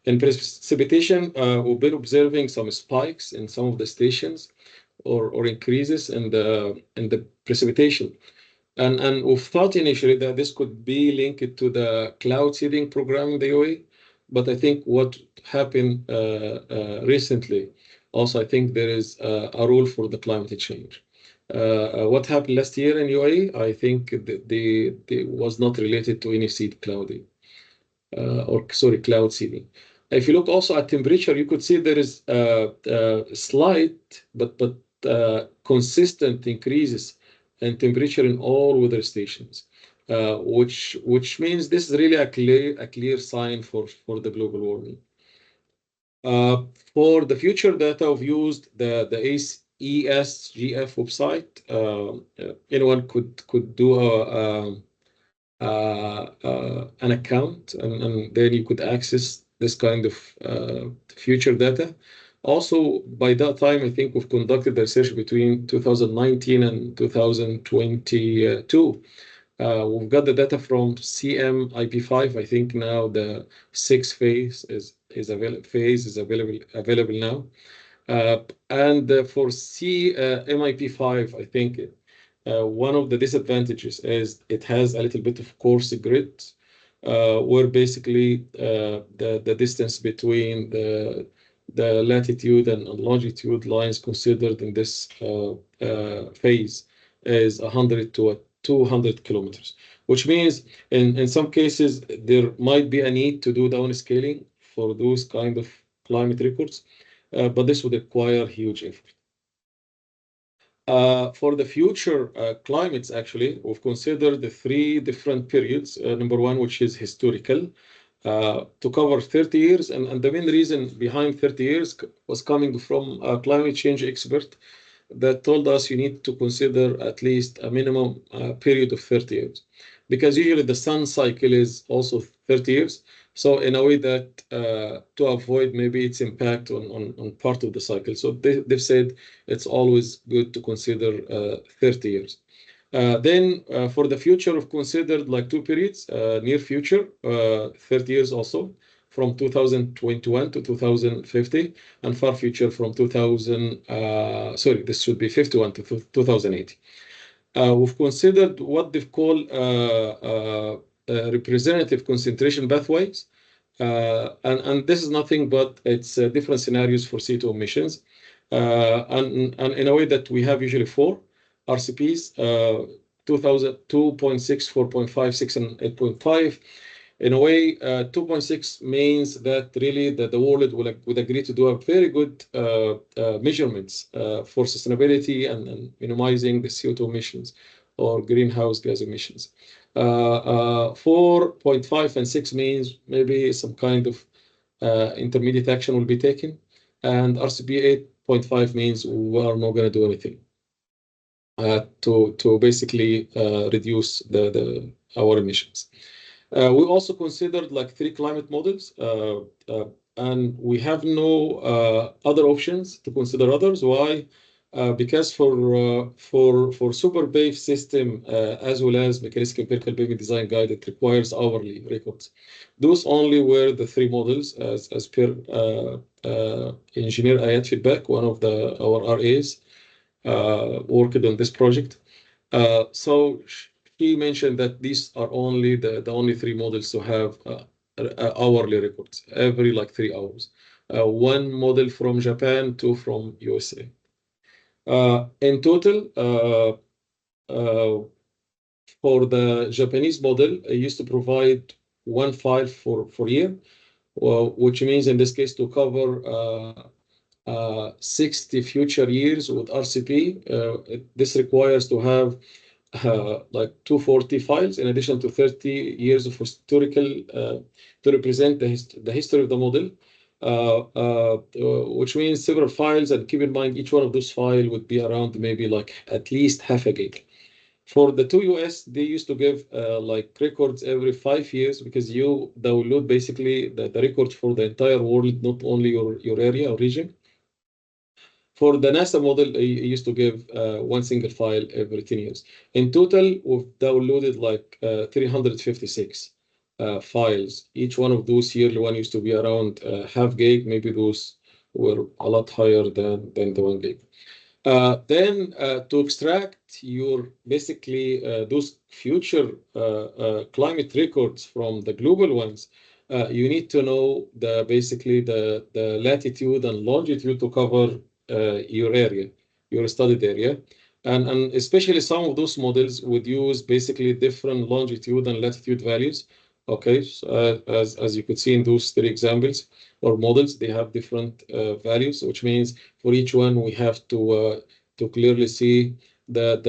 In precipitation, we've been observing some spikes in some of the stations, or increases in the precipitation. And we thought initially that this could be linked to the cloud seeding program in the UAE, but I think what happened recently, also I think there is a rule for the climate change. What happened last year in UAE, I think the was not related to any seed clouding, cloud seeding. If you look also at temperature, you could see there is slight but consistent increases in temperature in all weather stations, which means this is really a clear sign for the global warming. For the future data, we've used the ESGF website. Anyone could do an account, and then you could access this kind of future data. Also, by that time, I think we've conducted the research between 2019 and 2022. We've got the data from CMIP5. I think now the 6th phase is available now. And for CMIP5, I think one of the disadvantages is it has a little bit of coarse grid, where basically the distance between the latitude and longitude lines considered in this phase is 100 to 200 kilometers, which means in some cases there might be a need to do downscaling for those kind of climate records, but this would require huge effort. For the future climates, actually, we've considered the 3 different periods. Number 1, which is historical, to cover 30 years. And the main reason behind 30 years was coming from a climate change expert that told us you need to consider at least a minimum period of 30 years. Because usually the sun cycle is also 30 years. So in a way that to avoid maybe its impact on part of the cycle. So they've said it's always good to consider 30 years. Then for the future, we've considered like 2 periods, near future, 30 years also, from 2021 to 2050, and far future from 51 to 2080. We've considered what they've called representative concentration pathways, and this is nothing but it's different scenarios for CO2 emissions, and in a way that we have usually 4 RCPs, 2.6, 4.5, 6, and 8.5. In a way, 2.6 means that really that the world would agree to do a very good measurements for sustainability and minimizing the CO2 emissions. or greenhouse gas emissions. 4.5 and 6 means maybe some kind of intermediate action will be taken, and RCP 8.5 means we are not going to do anything to basically reduce our emissions. We also considered like 3 climate models, and we have no other options to consider others. Why? Because for super pave system as well as mechanistic empirical pavement design guide, it requires hourly records. Those only were the 3 models as per engineer Ayat feedback, one of our RAs worked on this project. So he mentioned that these are only the only 3 models to have hourly records every like 3 hours. 1 model from Japan, 2 from USA. In total, for the Japanese model, I used to provide 1 file for year, which means in this case to cover 60 future years with RCP. This requires to have like 240 files in addition to 30 years of historical to represent the history of the model, which means several files. And keep in mind, each one of those files would be around maybe like at least half a gig. For the 2 US, they used to give like records every 5 years, because you download basically the records for the entire world, not only your area or region. For the NASA model, you used to give 1 single file every 10 years. In total, we've downloaded like 356 files. Each one of those yearly one used to be around half gig. Maybe those were a lot higher than the 1 gig. Then to extract your basically those future climate records from the global ones, you need to know basically the latitude and longitude to cover your area, your studied area. And especially some of those models would use basically different longitude and latitude values. Okay, so, as you could see in those 3 examples or models, they have different values, which means for each one we have to clearly see the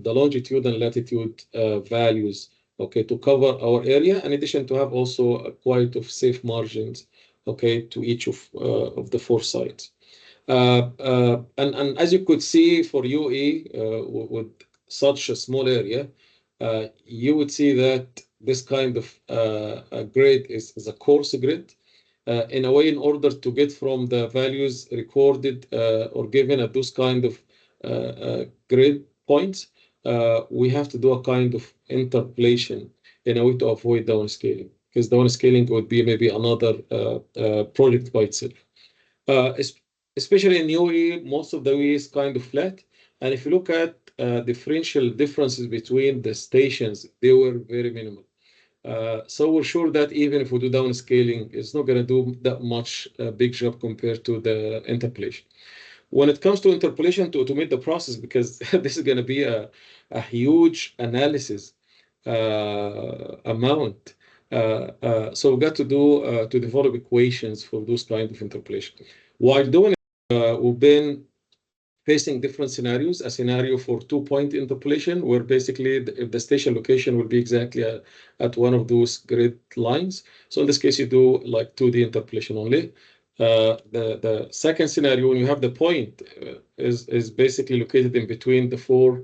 longitude and latitude values, okay, to cover our area, in addition to have also quite of safe margins, okay, to each of the 4 sites. And as you could see for UE, with such a small area, you would see that this kind of grid is a coarse grid. In a way, in order to get from the values recorded or given at those kind of grid points, we have to do a kind of interpolation in a way to avoid downscaling, because downscaling would be maybe another project by itself. Especially in UE, most of the UE is kind of flat. And if you look at differential differences between the stations, they were very minimal. So we're sure that even if we do downscaling, it's not going to do that much big job compared to the interpolation. When it comes to interpolation, to automate the process, because this is going to be a huge analysis amount. So we've got to develop equations for those kind of interpolation. While doing it, we've been facing different scenarios. A scenario for 2-point interpolation, where basically if the station location will be exactly at one of those grid lines. So in this case, you do like 2D interpolation only. The second scenario, when you have the point, is basically located in between the 4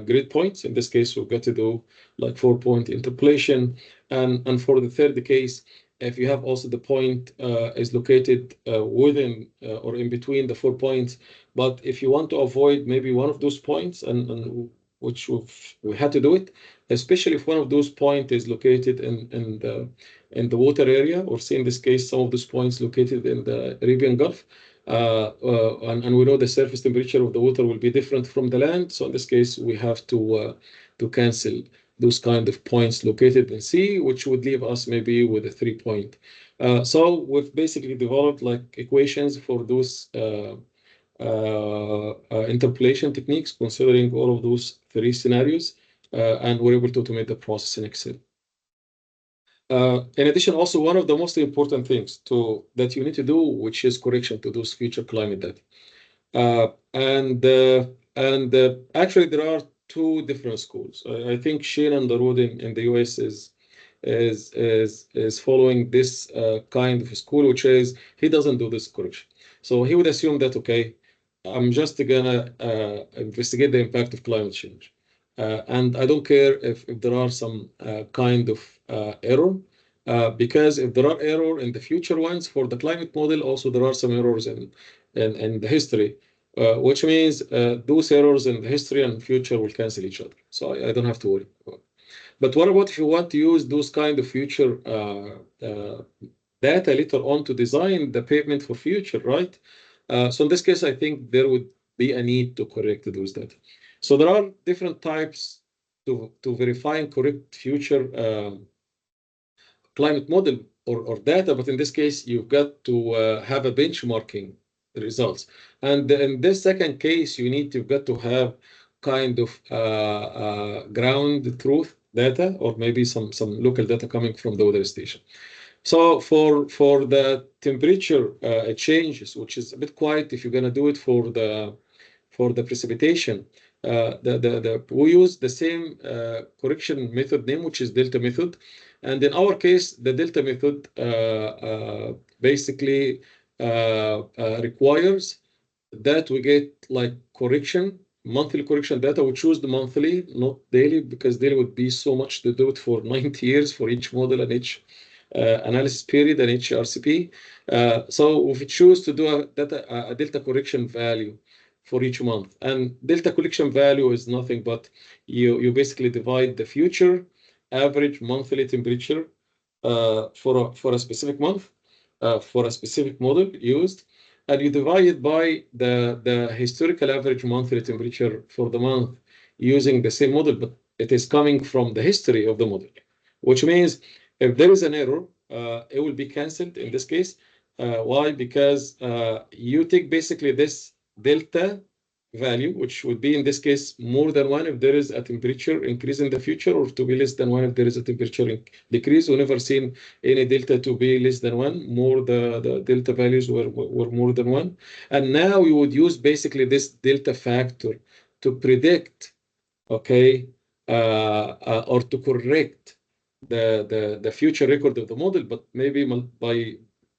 grid points. In this case, we've got to do like 4-point interpolation. And for the third case, if you have also the point is located within or in between the 4 points, but if you want to avoid maybe one of those points, and which we had to do it, especially if one of those points is located in the water area, or say in this case some of those points located in the Arabian Gulf, and we know the surface temperature of the water will be different from the land. So in this case, we have to cancel those kind of points located in sea, which would leave us maybe with a 3-point. So we've basically developed like equations for those interpolation techniques, considering all of those 3 scenarios, and we're able to automate the process in Excel. In addition, also one of the most important things that you need to do, which is correction to those future climate data. And actually, there are two different schools. I think Shane and Darude in the US is following this kind of school, which is he doesn't do this correction. So he would assume that, okay, I'm just gonna investigate the impact of climate change. And I don't care if there are some kind of error, because if there are error in the future ones for the climate model, also there are some errors in the history, which means those errors in the history and future will cancel each other. So I don't have to worry about it. But what about if you want to use those kind of future data later on to design the pavement for future, right? So in this case, I think there would be a need to correct those data. So there are different types to verify and correct future climate model or data, but in this case, you've got to have a benchmarking results. And in this second case, you've got to have kind of ground truth data, or maybe some local data coming from the weather station. So for the temperature changes, which is a bit quiet if you're going to do it for the precipitation, we use the same correction method name, which is delta method. And in our case, the delta method basically requires that we get like monthly correction data. We choose the monthly, not daily, because daily would be so much to do it for 90 years for each model and each analysis period and each RCP. So if we choose to do a delta correction value for each month, and delta correction value is nothing but you basically divide the future average monthly temperature for a specific month for a specific model used, and you divide it by the historical average monthly temperature for the month using the same model, but it is coming from the history of the model, which means if there is an error, it will be canceled in this case. Why? Because you take basically this delta value, which would be in this case more than 1 if there is a temperature increase in the future, or to be less than 1 if there is a temperature decrease. We never seen any delta to be less than 1. More the delta values were more than 1. And now we would use basically this delta factor to predict, okay, or to correct the future record of the model, but maybe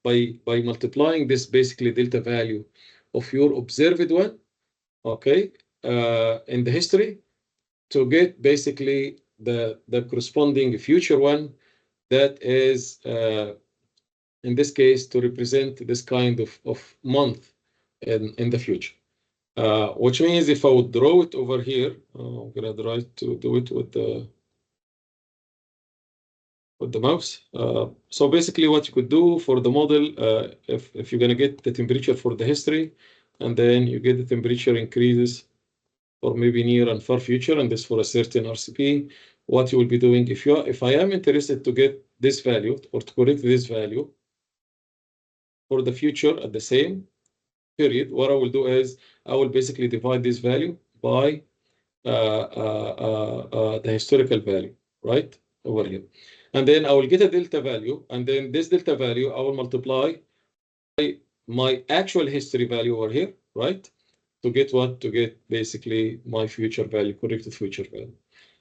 by multiplying this basically delta value of your observed one, okay, in the history, to get basically the corresponding future one that is in this case to represent this kind of month in the future. Which means if I would draw it over here, I'm gonna try to do it with the mouse. So basically what you could do for the model, if you're gonna get the temperature for the history, and then you get the temperature increases or maybe near and far future, and this for a certain RCP, what you will be doing, if I am interested to get this value or to correct this value for the future at the same period, what I will do is I will basically divide this value by the historical value, right, over here. And then I will get a delta value, and then this delta value I will multiply by my actual history value over here, right? To get what? To get basically my future value, corrected future value.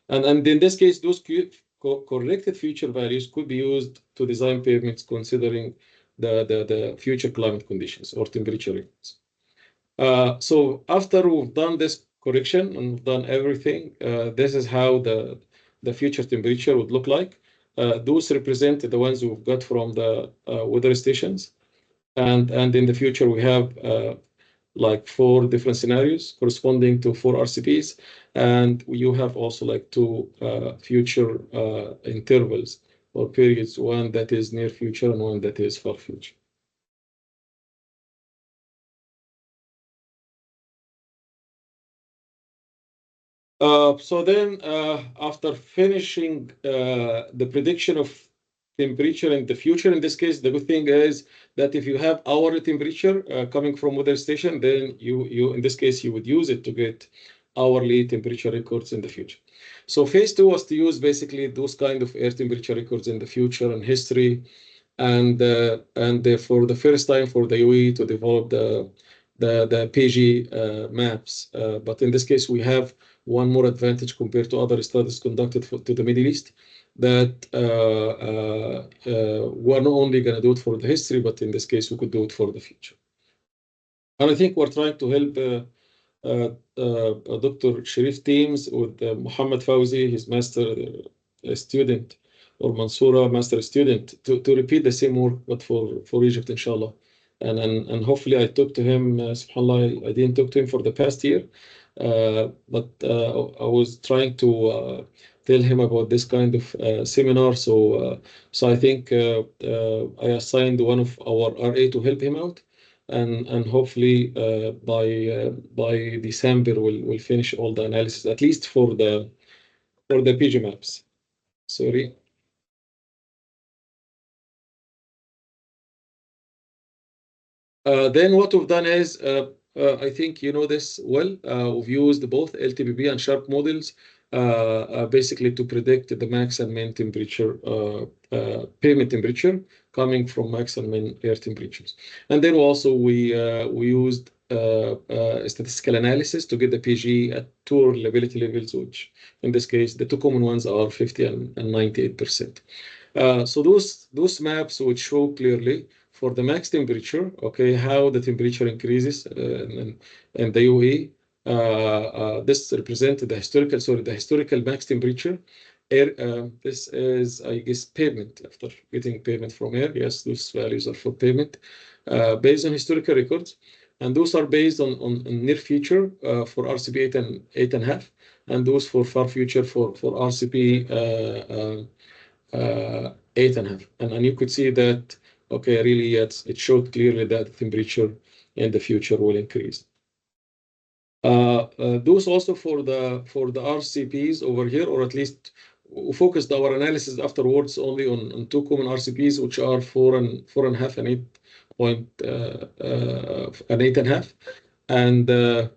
And in this case, those corrected future values could be used to design pavements considering the future climate conditions or temperature records. So after we've done this correction and we've done everything, this is how the future temperature would look like. Those represent the ones we've got from the weather stations. And in the future, we have like 4 different scenarios corresponding to 4 RCPs. And you have also like 2 future intervals or periods, one that is near future and one that is far future. So then after finishing the prediction of temperature in the future, in this case, the good thing is that if you have hourly temperature coming from weather station, then you in this case, you would use it to get hourly temperature records in the future. So phase 2 was to use basically those kind of air temperature records in the future and history, and for the first time for the UE to develop the PG maps. But in this case, we have one more advantage compared to other studies conducted to the Middle East, that we're not only going to do it for the history, but in this case, we could do it for the future. And I think we're trying to help Dr. Sharif teams with Muhammad Fawzi, his master student, or Mansoura, master student, to repeat the same work, but for Egypt, inshallah. And hopefully I talked to him, subhanAllah, I didn't talk to him for the past year, but I was trying to tell him about this kind of seminar. So I think I assigned one of our RA to help him out. And hopefully by December we'll finish all the analysis, at least for the PG maps. Sorry. Then what we've done is, I think you know this well, we've used both LTPB and SHARP models basically to predict the max and min temperature, pavement temperature coming from max and min air temperatures. And then also we used statistical analysis to get the PG at two reliability levels, which in this case the two common ones are 50 and 98%. So those maps which show clearly for the max temperature, okay, how the temperature increases in the UAE. This represents the historical max temperature. Air, this is, I guess, pavement. After getting pavement from air, yes, those values are for pavement based on historical records, and those are based on near future for RCP 8.5, and those for far future for RCP 8.5. And you could see that, okay, really, it showed clearly that the temperature in the future will increase. Those also for the RCPs over here, or at least we focused our analysis afterwards only on two common RCPs, which are 4.5 and 8.5.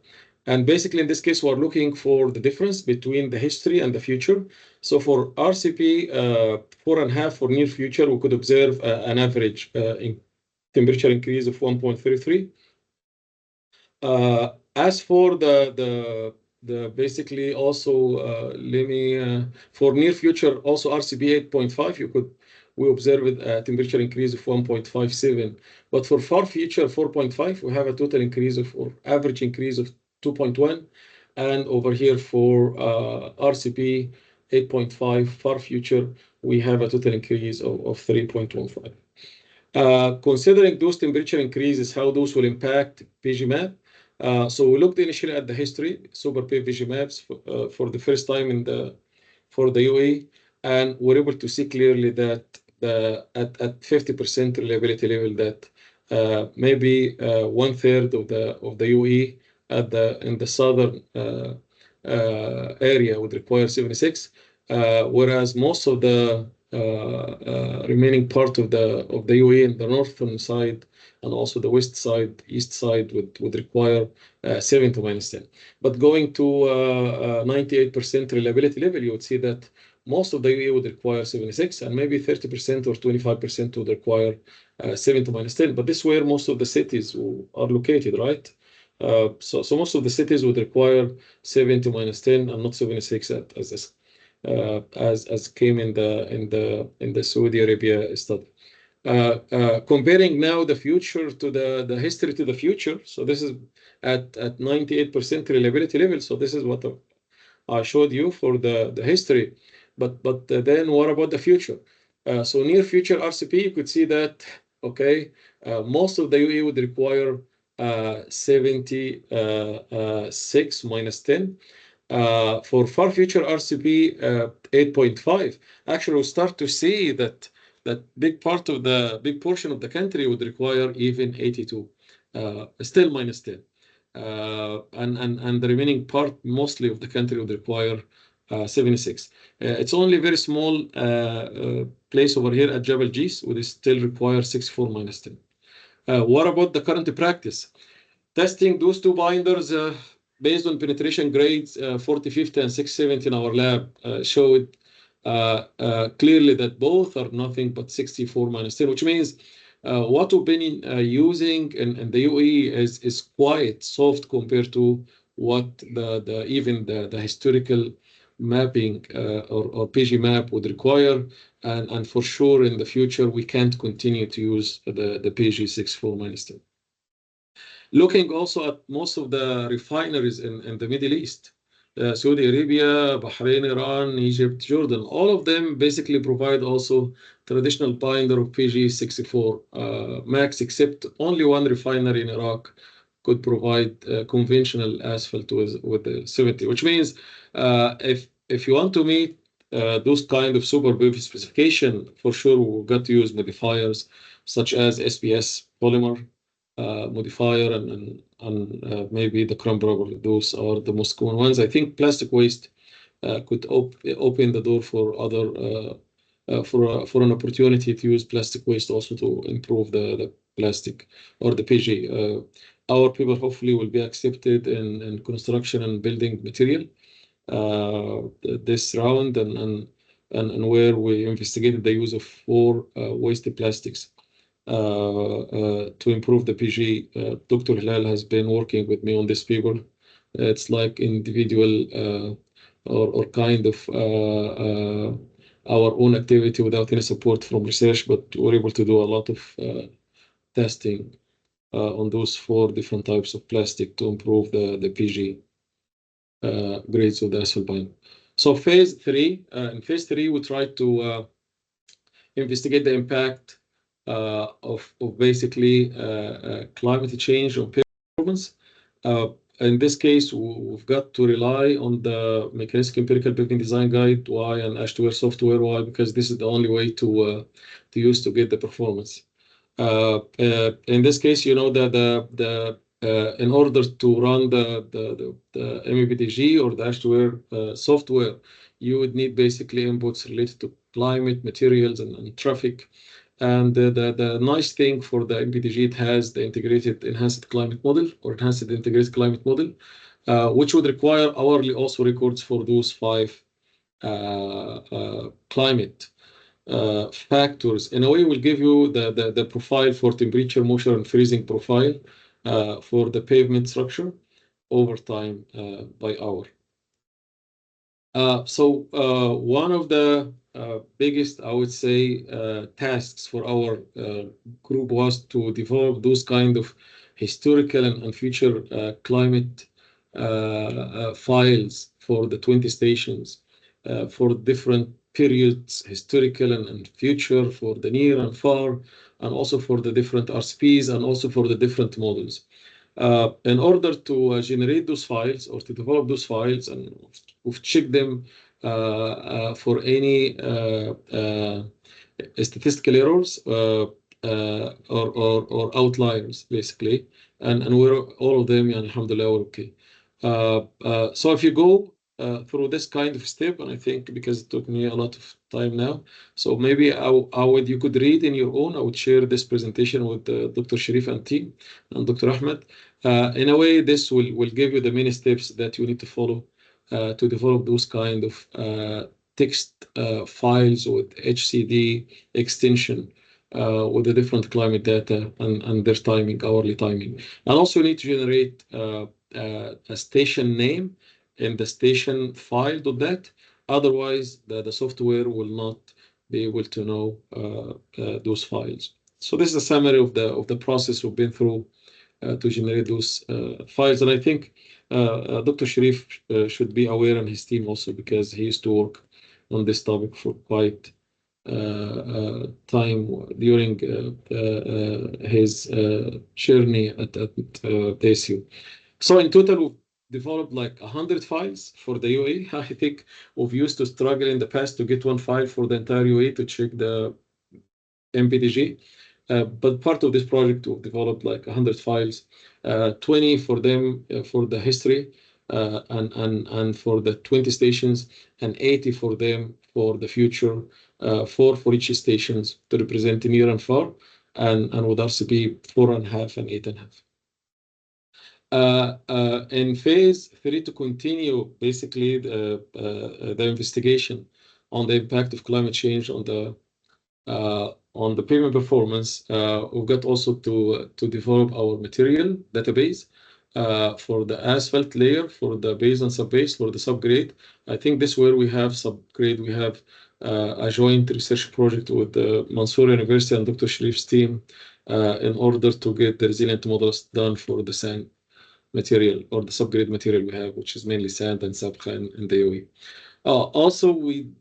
And basically in this case, we're looking for the difference between the history and the future. So for RCP 4.5 for near future, we could observe an average in temperature increase of 1.33. As for the basically also let me for near future also RCP 8.5, we observed a temperature increase of 1.57. But for far future 4.5, we have a total increase of, or average increase of 2.1. And over here for RCP 8.5 far future, we have a total increase of 3.15. Considering those temperature increases, how those will impact PG map. So we looked initially at the history, super PG maps for the first time for the UAE, and we're able to see clearly that at 50% reliability level, that maybe 1/3 of the UAE in the southern area would require 76, whereas most of the remaining part of the UAE in the northern side and also the west side, east side would require 7 to -10. But going to 98% reliability level, you would see that most of the UAE would require 76, and maybe 30% or 25% would require 7 to -10. But this is where most of the cities are located, right? So most of the cities would require 7 to -10 and not 76 as came in the Saudi Arabia study. Comparing now the future to the history to the future. So this is at 98% reliability level. So this is what I showed you for the history. But then what about the future? So near future RCP, you could see that, okay, most of the UAE would require 76 -10. For far future RCP 8.5, actually we start to see that big portion of the country would require even 82, still -10. And the remaining part, mostly of the country, would require 76. It's only a very small place over here at Jabal Jis would still require 64 -10. What about the current practice? Testing those two binders based on penetration grades 40, 50, and 670 in our lab showed clearly that both are nothing but 64 -10, which means What we've been using in the UAE is quite soft compared to what even the historical mapping or PG map would require. And for sure in the future, we can't continue to use the PG 64-10. Looking also at most of the refineries in the Middle East, Saudi Arabia, Bahrain, Iran, Egypt, Jordan, all of them basically provide also traditional binder of PG 64 max, except only one refinery in Iraq could provide conventional asphalt with the 70, which means if you want to meet those kind of super BIF specification, for sure we've got to use modifiers such as SPS polymer modifier and maybe the crumb rubber. Those are the most common ones. I think plastic waste could open the door for other for an opportunity to use plastic waste also to improve the plastic or the PG. Our people hopefully will be accepted in construction and building material this round and where we investigated the use of 4 waste plastics to improve the PG. Dr. Hilal has been working with me on this paper. It's like individual or kind of our own activity without any support from research, but we're able to do a lot of testing on those 4 different types of plastic to improve the PG grades of the asphalt binder. So in phase 3, we try to investigate the impact of basically climate change on performance. In this case, we've got to rely on the mechanistic empirical building design guide, why, and H2R software, why, because this is the only way to use to get the performance. In this case, you know that in order to run the MEPDG or the H2R software, you would need basically inputs related to climate, materials, and traffic. And the nice thing for the MEPDG, it has the integrated enhanced climate model or enhanced integrated climate model, which would require hourly also records for those 5 climate factors. In a way, will give you the profile for temperature, moisture, and freezing profile for the pavement structure over time by hour. So one of the biggest, I would say, tasks for our group was to develop those kind of historical and future climate files for the 20 stations for different periods, historical and future, for the near and far, and also for the different RCPs and also for the different models. In order to generate those files or to develop those files, and we've checked them for any statistical errors or outliers, basically, and we're all of them, alhamdulillah, we're okay. So if you go through this kind of step, and I think because it took me a lot of time now, so maybe you could read in your own. I would share this presentation with Dr. Sharif and team and Dr. Ahmed. In a way, this will give you the many steps that you need to follow to develop those kind of text files with HCD extension with the different climate data and their timing, hourly timing. And also you need to generate a station name in the station file.dat. Otherwise, the software will not be able to know those files. So this is a summary of the process we've been through to generate those files. And I think Dr. Sharif should be aware, and his team also, because he used to work on this topic for quite time during his journey at TSU. So in total, we've developed like 100 files for the UAE. I think we've used to struggle in the past to get one file for the entire UAE to check the MPDG. But part of this project, we've developed like 100 files, 20 for them for the history and for the 20 stations, and 80 for them for the future, 4 for each stations to represent the near and far, and with RCP 4.5 and 8.5. In phase 3, to continue basically the investigation on the impact of climate change on the on the pavement performance, we've got also to develop our material database for the asphalt layer, for the base and sub-base, for the subgrade. I think this where we have subgrade, we have a joint research project with the Mansour University and Dr. Sharif's team in order to get the resilient models done for the sand material or the subgrade material we have, which is mainly sand and sabkha in the UAE. Also, we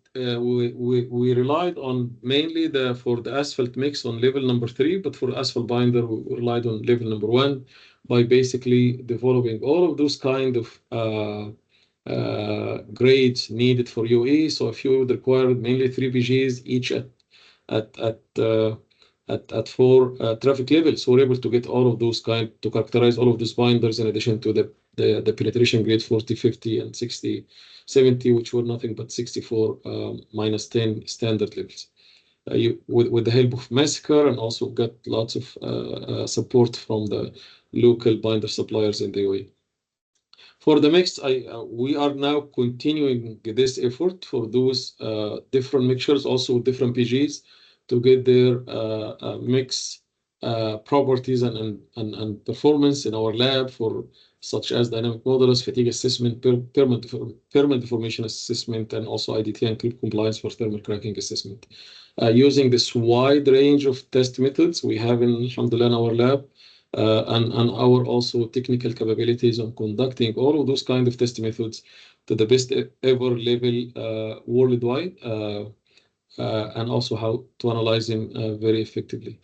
relied on mainly for the asphalt mix on level number 3, but for asphalt binder, we relied on level number 1 by basically developing all of those kind of grades needed for UAE. So if you would require mainly 3 PGs each at 4 traffic levels, so we're able to get all of those kind to characterize all of those binders in addition to the penetration grade 40, 50, and 60, 70, which were nothing but 64 minus 10 standard levels. With the help of Massacre, and also got lots of support from the local binder suppliers in the UAE. For the mix, we are now continuing this effort for those different mixtures, also different PGs, to get their mix properties and performance in our lab, for such as dynamic modulus, fatigue assessment, permanent deformation assessment, and also IDT and clip compliance for thermal cracking assessment. Using this wide range of test methods we have in, alhamdulillah, in our lab, and our also technical capabilities on conducting all of those kind of test methods to the best ever level worldwide, and also how to analyze them very effectively.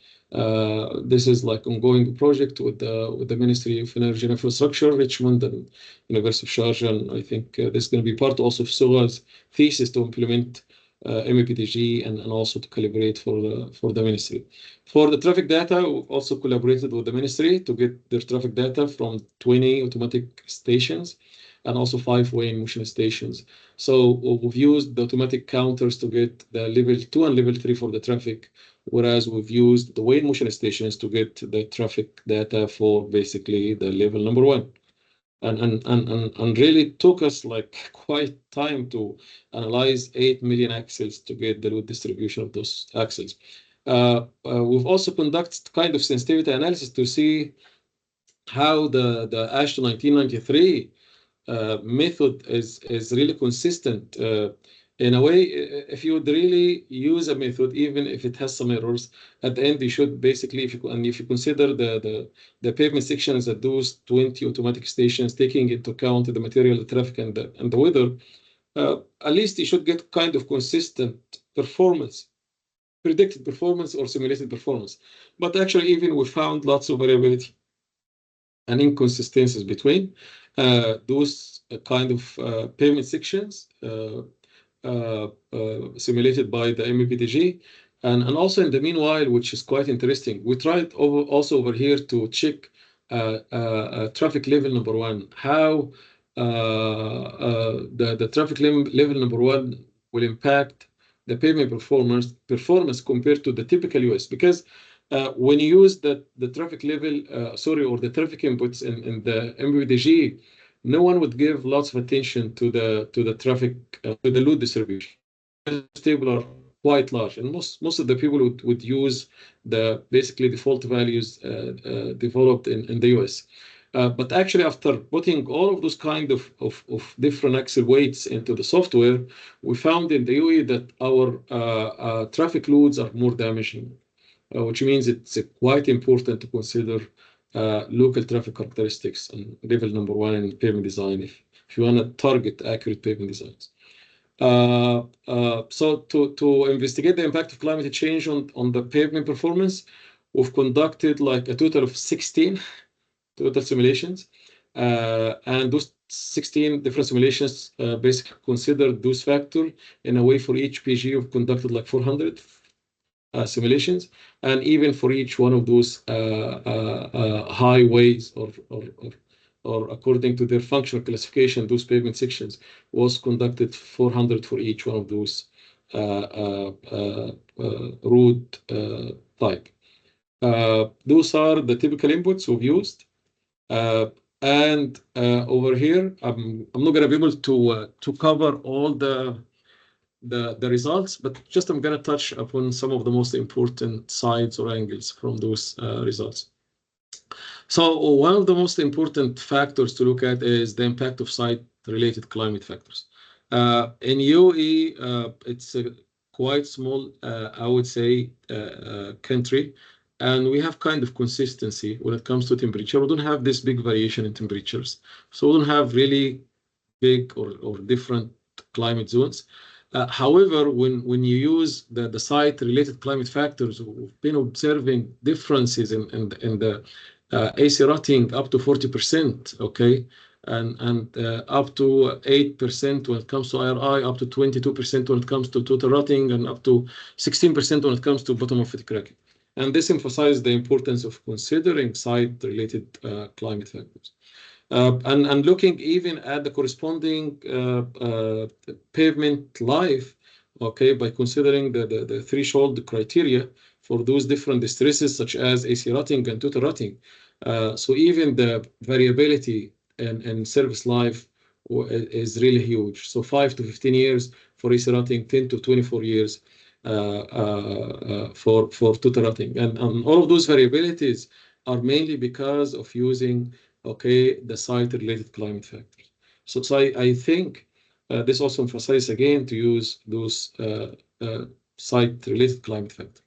This is like ongoing project with the Ministry of Energy and Infrastructure, Richmond, and University of Sharjah, and I think this is going to be part also of Suga's thesis to implement MEPDG and also to calibrate for the ministry. For the traffic data, we also collaborated with the ministry to get their traffic data from 20 automatic stations and also 5 weighing motion stations. So we've used the automatic counters to get the level 2 and level 3 for the traffic, whereas we've used the weighing motion stations to get the traffic data for basically the level number 1. And really took us like quite time to analyze 8 million axles to get the load distribution of those axles. We've also conducted kind of sensitivity analysis to see how the AASHTO 1993 method is really consistent. In a way, if you would really use a method, even if it has some errors, at the end you should basically, if you consider the pavement sections at those 20 automatic stations, taking into account the material, the traffic, and the weather, at least you should get kind of consistent performance, predicted performance or simulated performance. But actually, even we found lots of variability and inconsistencies between those kind of pavement sections simulated by the MEPDG, and also in the meanwhile, which is quite interesting, we tried also over here to check traffic level number 1, how the traffic level number 1 will impact the pavement performance compared to the typical US, because when you use the traffic level, or the traffic inputs in the MEPDG, no one would give lots of attention to the traffic, to the load distribution. The table are quite large, and most of the people would use the basically default values developed in the US. But actually, after putting all of those kind of different axle weights into the software, we found in the UAE that our traffic loads are more damaging, which means it's quite important to consider local traffic characteristics and level number 1 in pavement design if you want to target accurate pavement designs. So to investigate the impact of climate change on the pavement performance, we've conducted like a total of 16 total simulations, and those 16 different simulations basically consider those factors. In a way, for each PG, we've conducted like 400 simulations, and even for each one of those highways or according to their functional classification, those pavement sections was conducted 400 for each one of those road type. Those are the typical inputs we've used, and over here I'm not going to be able to cover all the the results, but just I'm going to touch upon some of the most important sides or angles from those results. So one of the most important factors to look at is the impact of site-related climate factors. In UAE, it's a quite small, I would say, country, and we have kind of consistency when it comes to temperature. We don't have this big variation in temperatures, so we don't have really big or different climate zones. However, when you use the site-related climate factors, we've been observing differences in the AC rating up to 40%, okay, and up to 8% when it comes to IRI, up to 22% when it comes to total rating, and up to 16% when it comes to bottom of fatigue cracking. And this emphasizes the importance of considering site-related climate factors. And looking even at the corresponding pavement life, okay, by considering the threshold criteria for those different stresses such as AC rating and total rating. So even the variability in service life is really huge. So 5 to 15 years for AC rating, 10 to 24 years for total rating. And all of those variabilities are mainly because of using the site-related climate factors. So I think this also emphasizes again to use those site-related climate factors.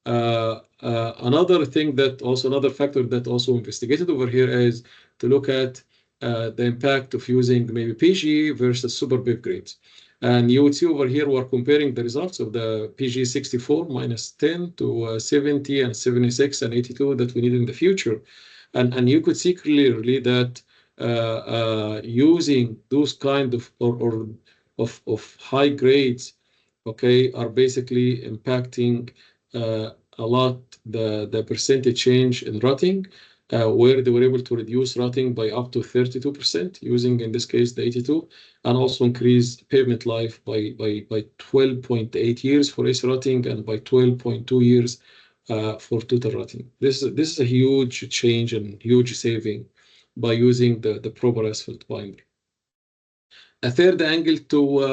Another factor that also investigated over here is to look at the impact of using maybe PG versus super BIF grades. And you would see over here we're comparing the results of the PG 64 minus 10 to 70 and 76 and 82 that we need in the future. And you could see clearly that using those kind of high grades, okay, are basically impacting a lot the percentage change in rotting, where they were able to reduce rotting by up to 32% using, in this case, the 82, and also increase pavement life by 12.8 years for AC rotting and by 12.2 years for total rotting. This is a huge change and huge saving by using the proper asphalt binder. A third angle to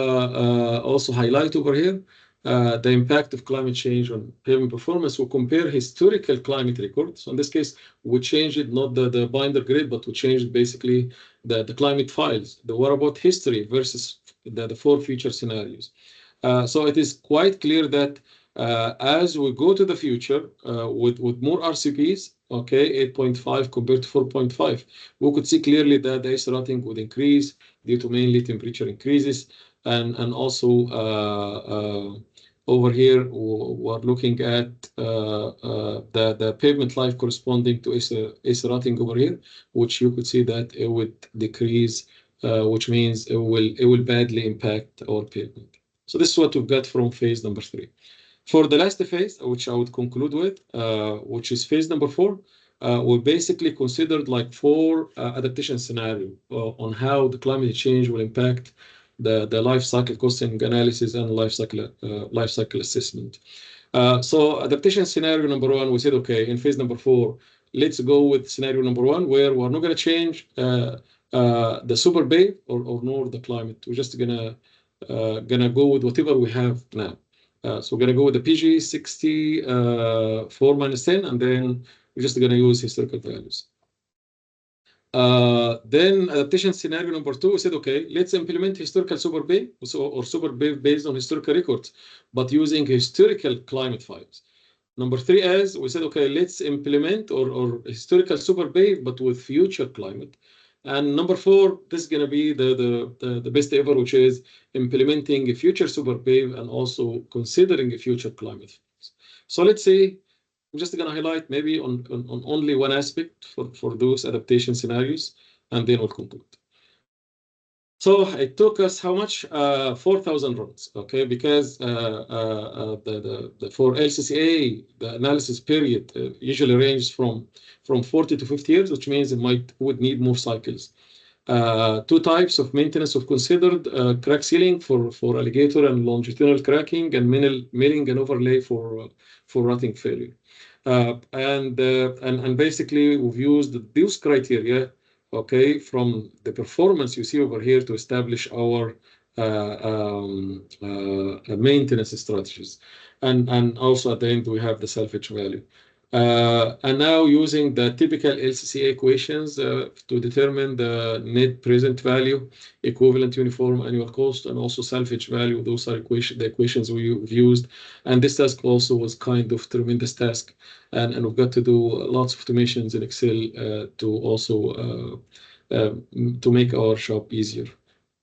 also highlight over here, the impact of climate change on pavement performance. We'll compare historical climate records. So in this case, we changed not the binder grid, but we changed basically the climate files, the what about history versus the 4 future scenarios. So it is quite clear that as we go to the future with more RCPs, okay, 8.5 compared to 4.5, we could see clearly that the AC rating would increase due to mainly temperature increases, and also over here we're looking at the pavement life corresponding to AC rating over here, which you could see that it would decrease, which means it will badly impact our pavement. So this is what we've got from phase number 3. For the last phase, which I would conclude with, which is phase number 4, we basically considered like 4 adaptation scenarios on how the climate change will impact the life cycle costing analysis and life cycle assessment. So adaptation scenario number 1, we said, okay, in phase number 4, let's go with scenario number 1, where we're not going to change the super bay or nor the climate. We're just gonna go with whatever we have now. So we're going to go with the PG 64 minus 10, and then we're just going to use historical values. Then adaptation scenario number 2, we said, okay, let's implement historical super bay or super bay based on historical records, but using historical climate files. Number 3 is, we said, okay, let's implement or historical super bay, but with future climate. And number 4, this is going to be the best ever, which is implementing a future super BAVE and also considering a future climate. So let's see, I'm just going to highlight maybe on only one aspect for those adaptation scenarios, and then we'll conclude. So it took us how much? 4,000 runs, okay? Because for LCCA, the analysis period usually ranges from 40 to 50 years, which means it would need more cycles. 2 types of maintenance of considered crack sealing for alligator and longitudinal cracking, and milling and overlay for rotting failure. And basically we've used these criteria, okay, from the performance you see over here to establish our maintenance strategies. And also at the end, we have the salvage value. And now using the typical LCCA equations to determine the net present value, equivalent uniform annual cost, and also salvage value. Those are the equations we've used. And this task also was kind of tremendous task. And we've got to do lots of automations in Excel to also to make our job easier.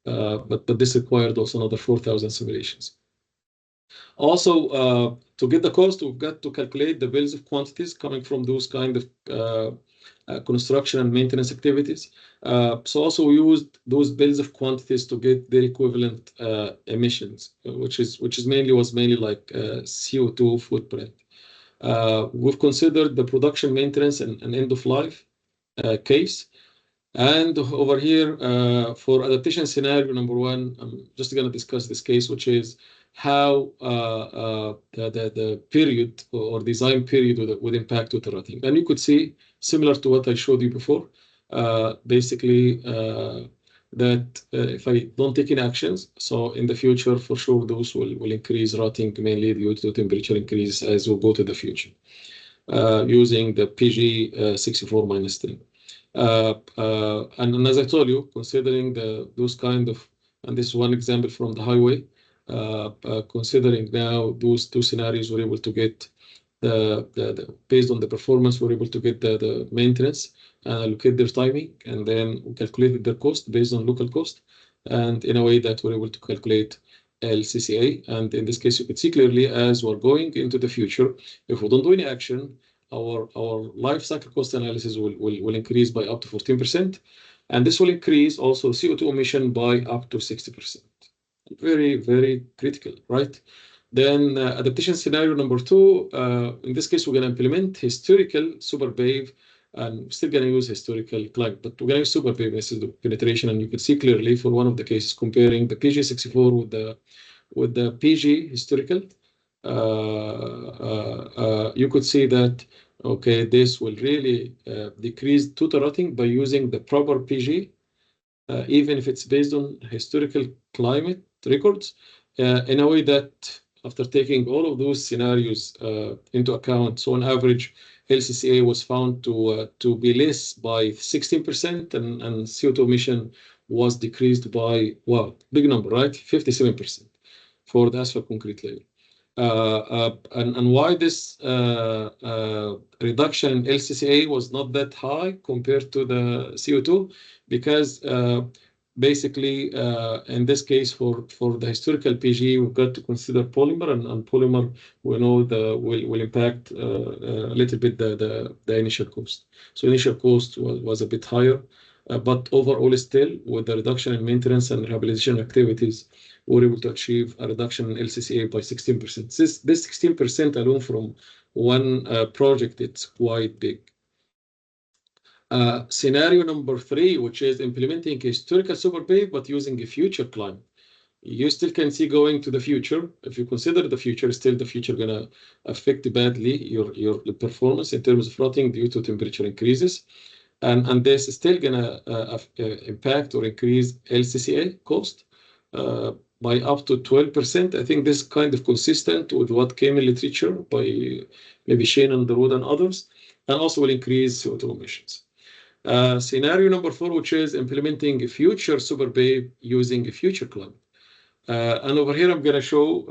But this required also another 4,000 simulations. Also, to get the cost, we've got to calculate the bills of quantities coming from those kind of construction and maintenance activities. So also we used those bills of quantities to get their equivalent emissions, which was mainly like CO2 footprint. We've considered the production maintenance and end of life case. And over here, for adaptation scenario number 1, I'm just going to discuss this case, which is how the period or design period would impact water rotting. And you could see, similar to what I showed you before, basically that if I don't take any actions, so in the future, for sure, those will increase rotting, mainly due to temperature increase as we go to the future, using the PG 64 minus 3. And as I told you, considering those kind of, and this is one example from the highway, considering now those two scenarios, we're able to get based on the performance, we're able to get the maintenance and allocate their timing, and then we calculated their cost based on local cost, and in a way that we're able to calculate LCCA. And in this case, you could see clearly as we're going into the future, if we don't do any action, our life cycle cost analysis will increase by up to 14%, and this will increase also CO2 emission by up to 60%. Very, very critical, right? Then adaptation scenario number 2, in this case, we're going to implement historical super pave, and we're still going to use historical climate, but we're going to use super pave instead of penetration. And you can see clearly for one of the cases comparing the PG64 with the PG historical, you could see that, okay, this will really decrease total rotting by using the proper PG, even if it's based on historical climate records, in a way that after taking all of those scenarios into account, so on average, LCCA was found to be less by 16%, and CO2 emission was decreased by, wow, big number, right? 57% for the asphalt concrete layer. And why this reduction in LCCA was not that high compared to the CO2? Because basically, in this case, for the historical PG, we've got to consider polymer, and polymer, we know will impact a little bit the initial cost. So initial cost was a bit higher, but overall still, with the reduction in maintenance and rehabilitation activities, we're able to achieve a reduction in LCCA by 16%. This 16% alone from one project, it's quite big. Scenario number 3, which is implementing a historical super pave, but using a future climate. You still can see going to the future. If you consider the future, still the future gonna affect badly your performance in terms of rotting due to temperature increases. And this is still gonna impact or increase LCCA cost by up to 12%. I think this is kind of consistent with what came in literature by maybe Shane on the road and others, and also will increase CO2 emissions. Scenario number 4, which is implementing a future super pave using a future climate. And over here, I'm going to show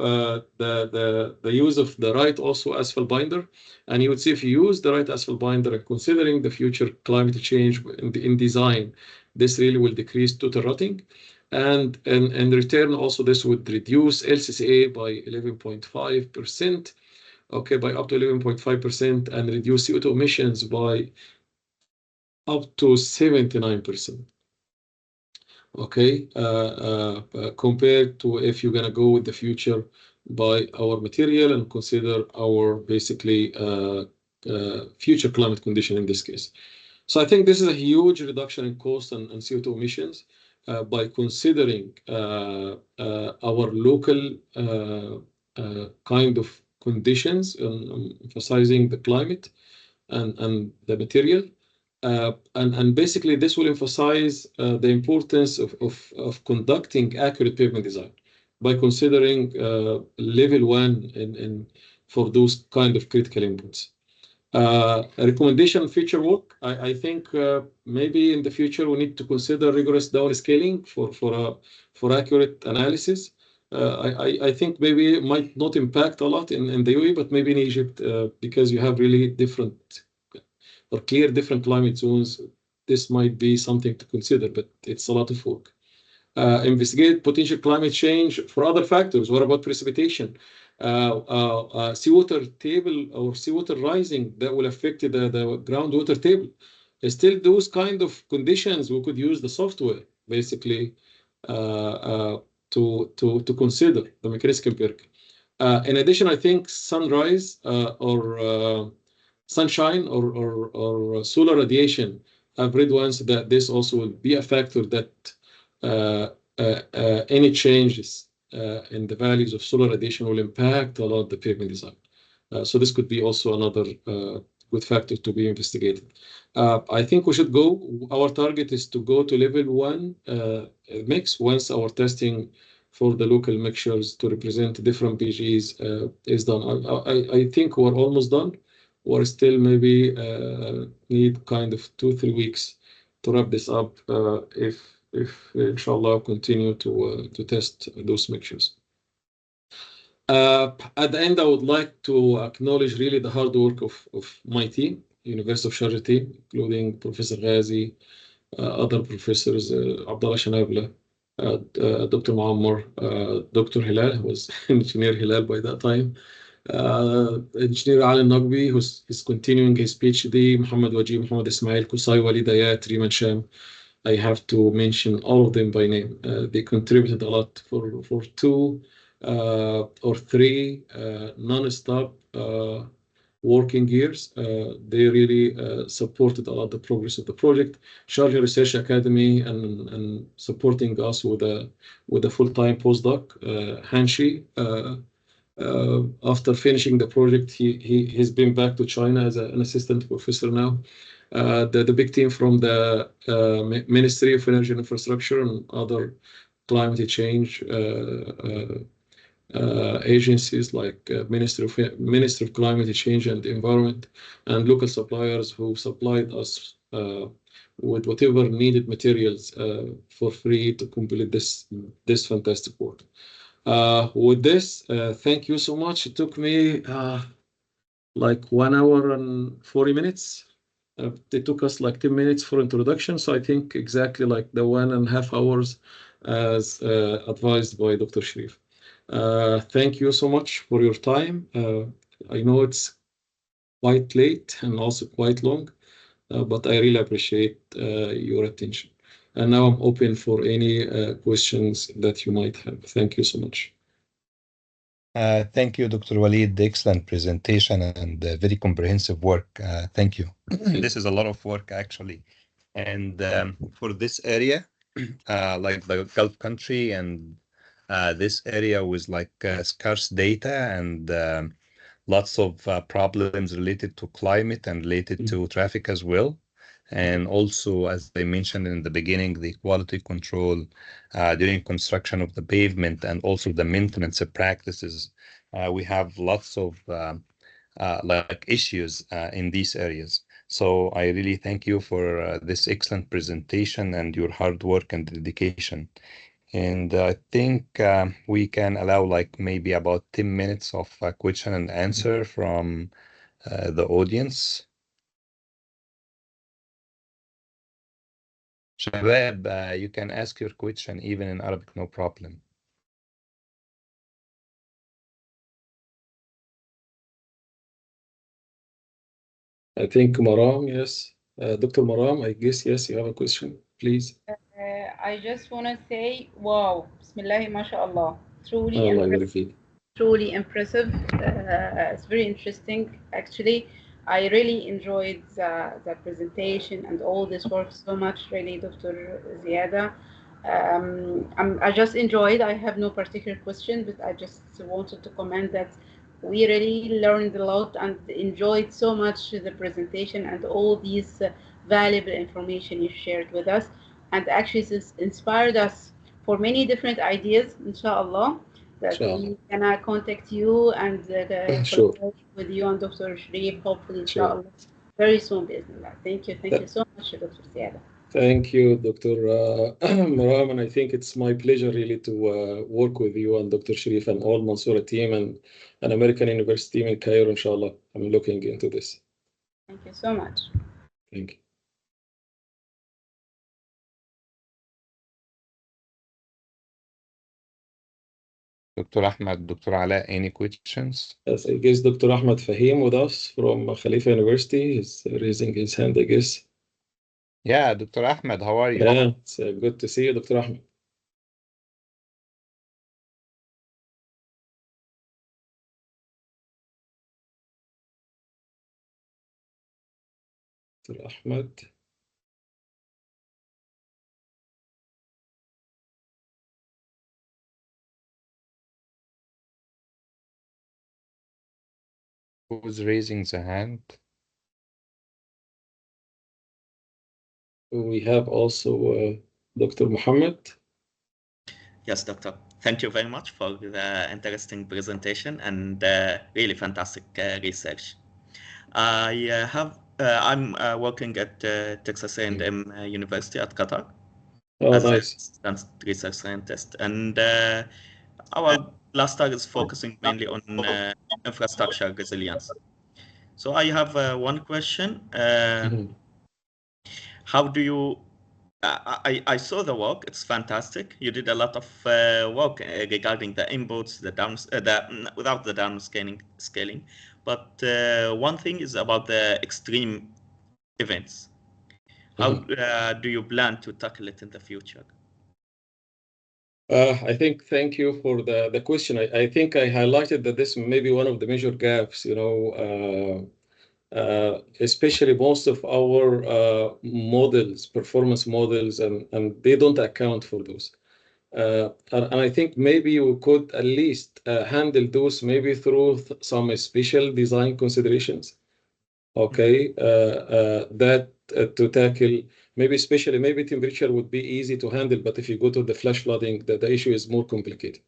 the use of the right also asphalt binder. And you would see if you use the right asphalt binder and considering the future climate change in design, this really will decrease total rotting. And in return, also this would reduce LCCA by 11.5%, okay, by up to 11.5%, and reduce CO2 emissions by up to 79%. Okay, compared to if you're gonna go with the future by our material and consider our basically future climate condition in this case. So I think this is a huge reduction in cost and CO2 emissions by considering our local kind of conditions, emphasizing the climate and the material. And basically, this will emphasize the importance of conducting accurate pavement design by considering level 1 for those kind of critical inputs. A recommendation feature work, I think maybe in the future we need to consider rigorous downscaling for accurate analysis. I think maybe it might not impact a lot in the UAE, but maybe in Egypt, because you have really different or clear different climate zones, this might be something to consider, but it's a lot of work. Investigate potential climate change for other factors. What about precipitation? Seawater table or seawater rising that will affect the groundwater table. Still, those kind of conditions, we could use the software basically to consider the mechanical empirical. In addition, I think sunrise or sunshine or solar radiation. I've read once that this also will be a factor that any changes in the values of solar radiation will impact a lot the pavement design. So this could be also another good factor to be investigated. I think we should go. Our target is to go to level 1 mix once our testing for the local mixtures to represent different PGs is done. I think we're almost done. We're still maybe need kind of 2-3 weeks to wrap this up if inshallah continue to test those mixtures. At the end, I would like to acknowledge really the hard work of my team, University of Sharjah team, including Professor Ghazi, other professors, Abdullah Shanabla, Dr. Muammar, Dr. Hilal, who was Engineer Hilal by that time, Engineer Ali Naqbi, who is continuing his PhD, Muhammad Wajib, Muhammad Ismail, Kusai, Waleed, Ayat, Riman Sham. I have to mention all of them by name. They contributed a lot for 2 or 3 non-stop working years. They really supported a lot the progress of the project. Sharjah Research Academy and supporting us with a full-time postdoc, Hanshi. After finishing the project, he's been back to China as an assistant professor now. The big team from the Ministry of Energy and Infrastructure and other climate change agencies like Ministry of Climate Change and Environment, and local suppliers who supplied us with whatever needed materials for free to complete this fantastic work. With this, thank you so much. It took me like 1 hour and 40 minutes. It took us like 10 minutes for introduction, so I think exactly like the 1.5 hours as advised by Dr. Sharif. Thank you so much for your time. I know it's quite late and also quite long, but I really appreciate your attention. And now I'm open for any questions that you might have. Thank you so much. Thank you, Dr. Waleed. Excellent presentation and very comprehensive work. Thank you. This is a lot of work, actually. And for this area, like the Gulf country and this area with like scarce data and lots of problems related to climate and related to traffic as well. And also, as I mentioned in the beginning, the quality control during construction of the pavement and also the maintenance practices. We have lots of like issues in these areas. So I really thank you for this excellent presentation and your hard work and dedication. And I think we can allow like maybe about 10 minutes of question and answer from the audience. Shabab, you can ask your question even in Arabic, no problem. I think Maram, yes. Dr. Maram, I guess, yes, you have a question, please. I just want to say, wow, Bismillah, mashallah. Truly Allah impressive. Truly impressive. It's very interesting, actually. I really enjoyed the presentation and all this work so much, really, Dr. Zeiada. I just enjoyed. I have no particular question, but I just wanted to comment that we really learned a lot and enjoyed so much the presentation and all these valuable information you shared with us, and actually this inspired us for many different ideas, inshallah, that we gonna contact you and Sure. collaborate with you and Dr. Sharif, hopefully, Sure. inshallah, very soon, bismillah. Thank you so much, Dr. Zeiada. Thank you, Dr. Maram, and I think it's my pleasure really to work with you and Dr. Sharif and all Mansoura team and an American University team in Cairo, inshallah. I'm looking into this. Thank you so much. Thank you. Dr. Ahmed, Dr. Ala, any questions? Yes, I guess Dr. Ahmed Fahim with us from Khalifa University is raising his hand, I guess. Yeah, Dr. Ahmed, how are you? Yeah, it's good to see you, Dr. Ahmed. Dr. Ahmed. Who's raising the hand? We have also Dr. Muhammad. Yes, Doctor. Thank you very much for the interesting presentation and really fantastic research. I'm working at Texas A&M University at Qatar as nice. an advanced research scientist, and our cluster is focusing mainly on infrastructure resilience. So I have one question. How do you I saw the work. It's fantastic. You did a lot of work regarding the inputs, without the downscaling. But one thing is about the extreme events. How do you plan to tackle it in the future? I think thank you for the question. I think I highlighted that this may be one of the major gaps, especially most of our models, performance models, and they don't account for those. And I think maybe we could at least handle those maybe through some special design considerations. Okay, that to tackle maybe especially maybe temperature would be easy to handle, but if you go to the flash flooding, the issue is more complicated.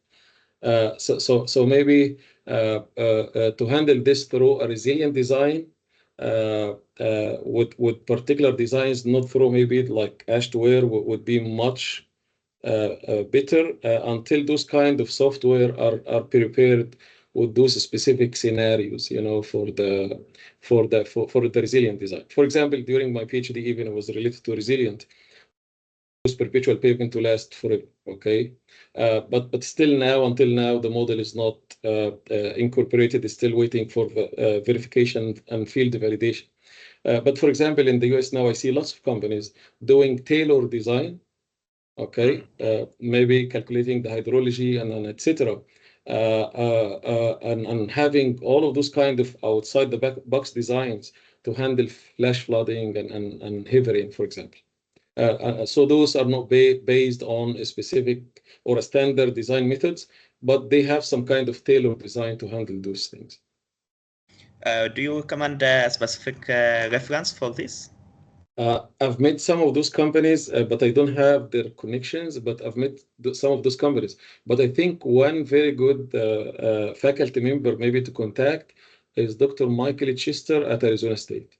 So maybe to handle this through a resilient design with particular designs, not through maybe like ash to air would be much better until those kind of software are prepared with those specific scenarios, for the resilient design. For example, during my PhD, even it was related to resilient, perpetual pavement to last forever. Okay, but still now, until now, the model is not incorporated. It's still waiting for verification and field validation. But for example, in the US now, I see lots of companies doing tailored design. Okay, maybe calculating the hydrology and etc. And having all of those kind of outside the box designs to handle flash flooding and heavy rain, for example. So those are not based on a specific or a standard design methods, but they have some kind of tailored design to handle those things. Do you recommend a specific reference for this? I've met some of those companies, but I don't have their connections, but I've met some of those companies. But I think one very good faculty member maybe to contact is Dr. Michael Chester at Arizona State.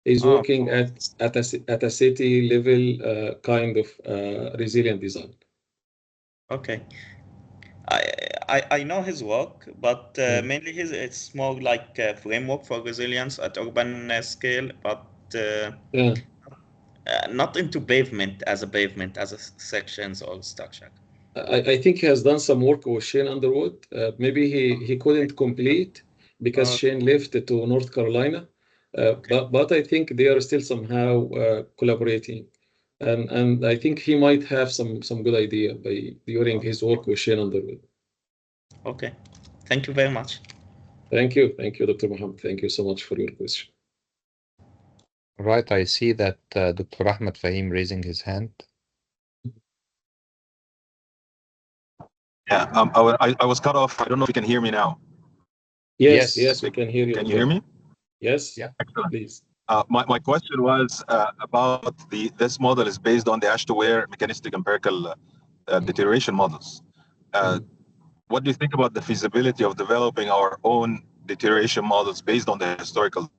He's working at a city level kind of resilient design. Okay. I know his work, but mainly it's more like a framework for resilience at urban scale, but not into pavement as a sections or structure. I think he has done some work with Shane Underwood. Maybe he couldn't complete because Shane left to North Carolina. But I think they are still somehow collaborating, and I think he might have some good idea during his work with Shane Underwood. Okay, thank you very much. Thank you, Dr. Mohammed. Thank you so much for your question. Right, I see that Dr. Ahmed Fahim raising his hand. Yeah, I was cut off. I don't know if you can hear me now. Yes, we can hear you. Can you hear me? Yes. Yeah. Excellent. Please. My question was about this model is based on the ash-to-wear mechanistic empirical deterioration models. What do you think about the feasibility of developing our own deterioration models based on the historical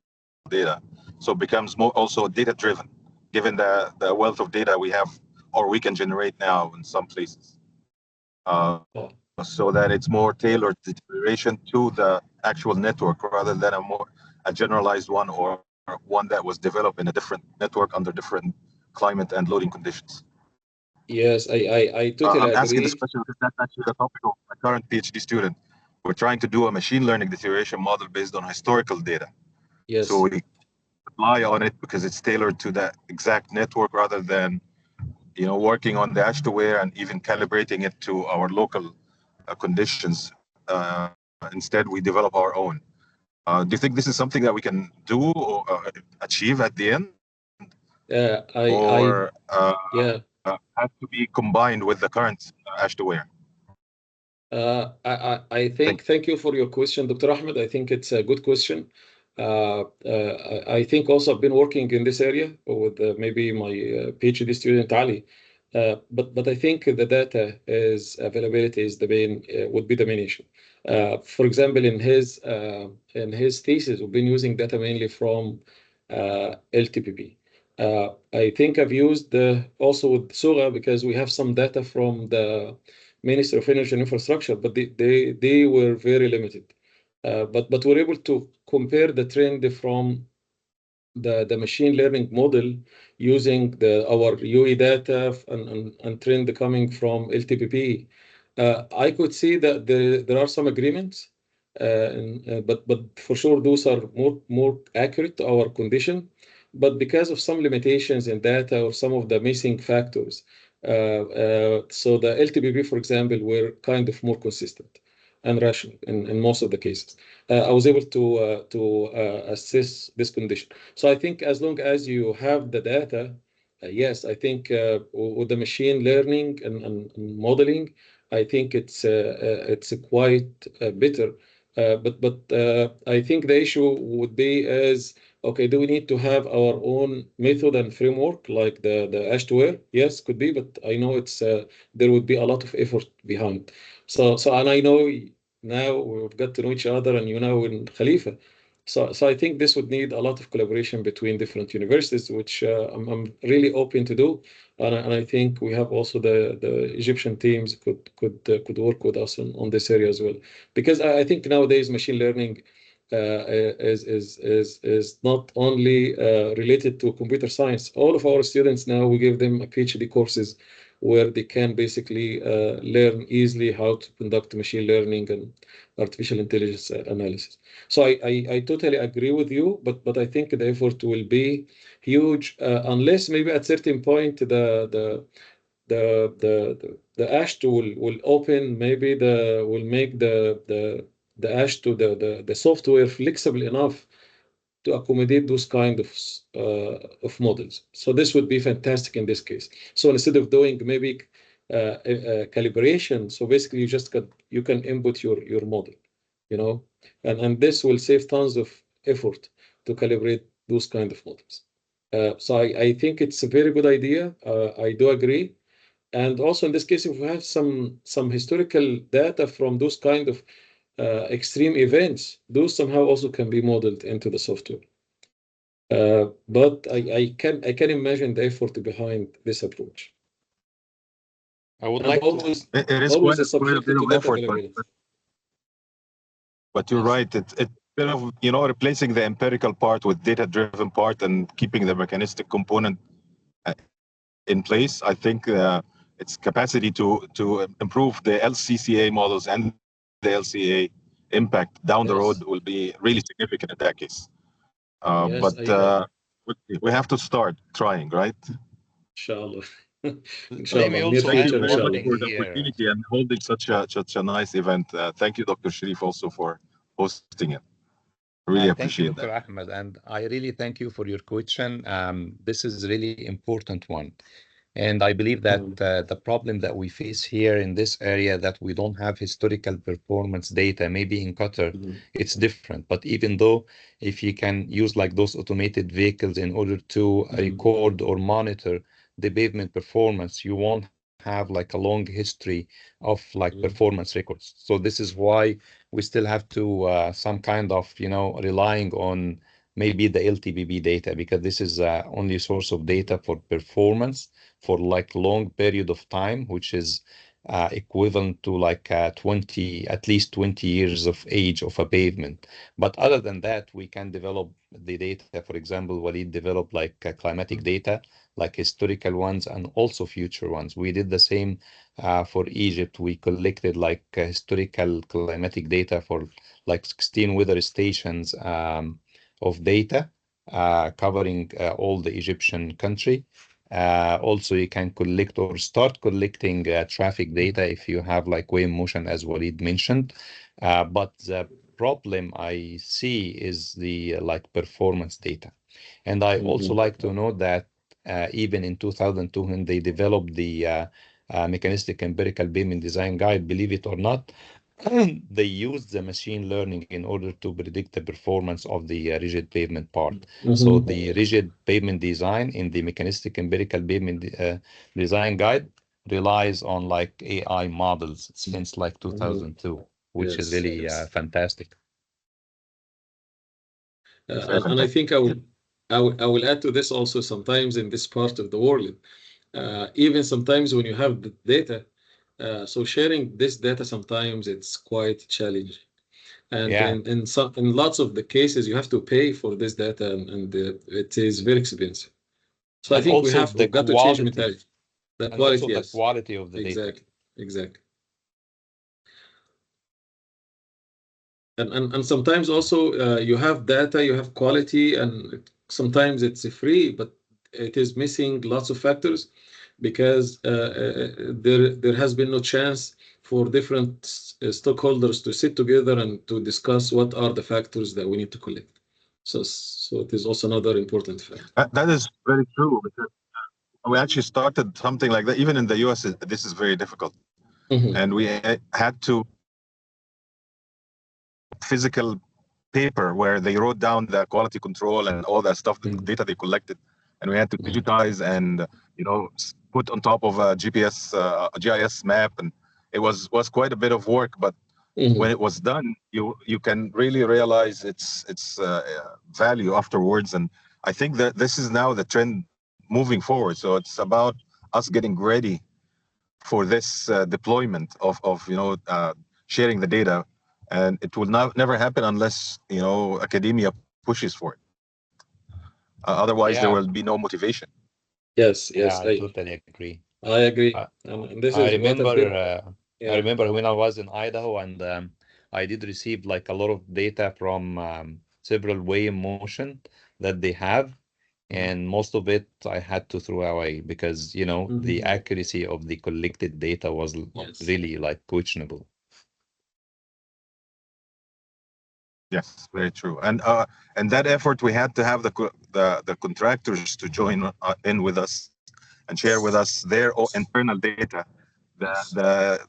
data? So it becomes more also data-driven, given the wealth of data we have or we can generate now in some places. So that it's more tailored deterioration to the actual network rather than a generalized one or one that was developed in a different network under different climate and loading conditions. Yes, I totally I'm asking agree. this question because that's actually the topic of my current PhD student. We're trying to do a machine learning deterioration model based on historical data. Yes. So we rely on it because it's tailored to that exact network rather than, you know, working on the ash-to-wear and even calibrating it to our local conditions. Instead, we develop our own. Do you think this is something that we can do or achieve at the end? Yeah, Have to be combined with the current ash-to-wear? I think, thank you for your question, Dr. Ahmed. I think it's a good question. I think also I've been working in this area with maybe my PhD student Ali. But I think the data availability is the main would be the main issue. For example, in his thesis, we've been using data mainly from LTPP. I think I've used also with SOGA because we have some data from the Ministry of Energy and Infrastructure, but they were very limited. But we're able to compare the trend from the machine learning model using our UE data and trend coming from LTPP. I could see that there are some agreements, but for sure those are more accurate to our condition. But because of some limitations in data or some of the missing factors, so the LTPP, for example, were kind of more consistent and rational in most of the cases. I was able to assess this condition. So I think as long as you have the data, yes, I think with the machine learning and modeling, I think it's quite better. But I think the issue would be is, okay, do we need to have our own method and framework like the ash-to-wear? Yes, could be, but I know it's there would be a lot of effort behind. So and I know now we've got to know each other, and you know in Khalifa. So I think this would need a lot of collaboration between different universities, which I'm really open to do, and I think we have also the Egyptian teams could work with us on this area as well, because I think nowadays machine learning is not only related to computer science. All of our students now, we give them PhD courses where they can basically learn easily how to conduct machine learning and artificial intelligence analysis. So I totally agree with you, but I think the effort will be huge unless maybe at certain point the ash tool will open, maybe will make the ash to the software flexible enough to accommodate those kind of models. So this would be fantastic in this case. So instead of doing maybe calibration, so basically you can input your model, you know, and this will save tons of effort to calibrate those kind of models. So I think it's a very good idea. I do agree. And also in this case, if we have some historical data from those kind of extreme events, those somehow also can be modeled into the software. But I can imagine the effort behind this approach. I would like always, It is always quite a bit of effort, but you're right. It's bit of, you know, replacing the empirical part with data-driven part and keeping the mechanistic component in place. I think its capacity to improve the LCCA models and the LCA impact down the road will be really significant in that case. But we have to start trying, right? Inshallah. Let me also add one for thing the here. opportunity and holding such a nice event. Thank you, Dr. Sharif, also for hosting it. Really appreciate Thank you, Dr. Ahmed, and I really thank you for your question. This is really important one. And I believe that the problem that we face here in this area, that we don't have historical performance data. Maybe in Qatar, it's different. But even though if you can use like those automated vehicles in order to record or monitor the pavement performance, you won't have like a long history of like performance records. So this is why we still have to some kind of, relying on maybe the LTPB data, because this is only source of data for performance for like long period of time, which is equivalent to like at least 20 years of age of a pavement. But other than that, we can develop the data. For example, Waleed developed like climatic data, like historical ones and also future ones. We did the same for Egypt. We collected like historical climatic data for like 16 weather stations of data covering all the Egyptian country. Also, you can collect or start collecting traffic data if you have like wave motion, as Waleed mentioned. But the problem I see is the like performance data. And I also like to note that even in 2002, when they developed the mechanistic empirical pavement design guide, believe it or not, they used the machine learning in order to predict the performance of the rigid pavement part. So the rigid pavement design in the mechanistic empirical pavement design guide relies on like AI models since like 2002, which is really fantastic. And I think I will add to this also. Sometimes in this part of the world, even sometimes when you have the data, so sharing this data sometimes it's quite challenging. And in lots of the cases, you have to pay for this data, and it is very expensive. So I think we've got to change mentality. The quality, the quality of the data. Exactly. And sometimes also you have data, you have quality, and sometimes it's free, but it is missing lots of factors because there has been no chance for different stakeholders to sit together and to discuss what are the factors that we need to collect. So it is also another important factor. That is very true, because we actually started something like that. Even in the US, this is very difficult. And we had to physical paper where they wrote down the quality control and all that stuff, the data they collected, and we had to digitize and put on top of a GPS, a GIS map, and it was quite a bit of work. But when it was done, you can really realize its value afterwards. And I think that this is now the trend moving forward. So it's about us getting ready for this deployment of sharing the data. And it will never happen unless academia pushes for it. Otherwise, there will be no motivation. Yes, I totally agree. I agree. And this is I remember when I was in Idaho, and I did receive like a lot of data from several wave motion that they have, and most of it I had to throw away because the accuracy of the collected data was really like questionable. Yes, very true. And that effort, we had to have the contractors to join in with us and share with us their internal data, the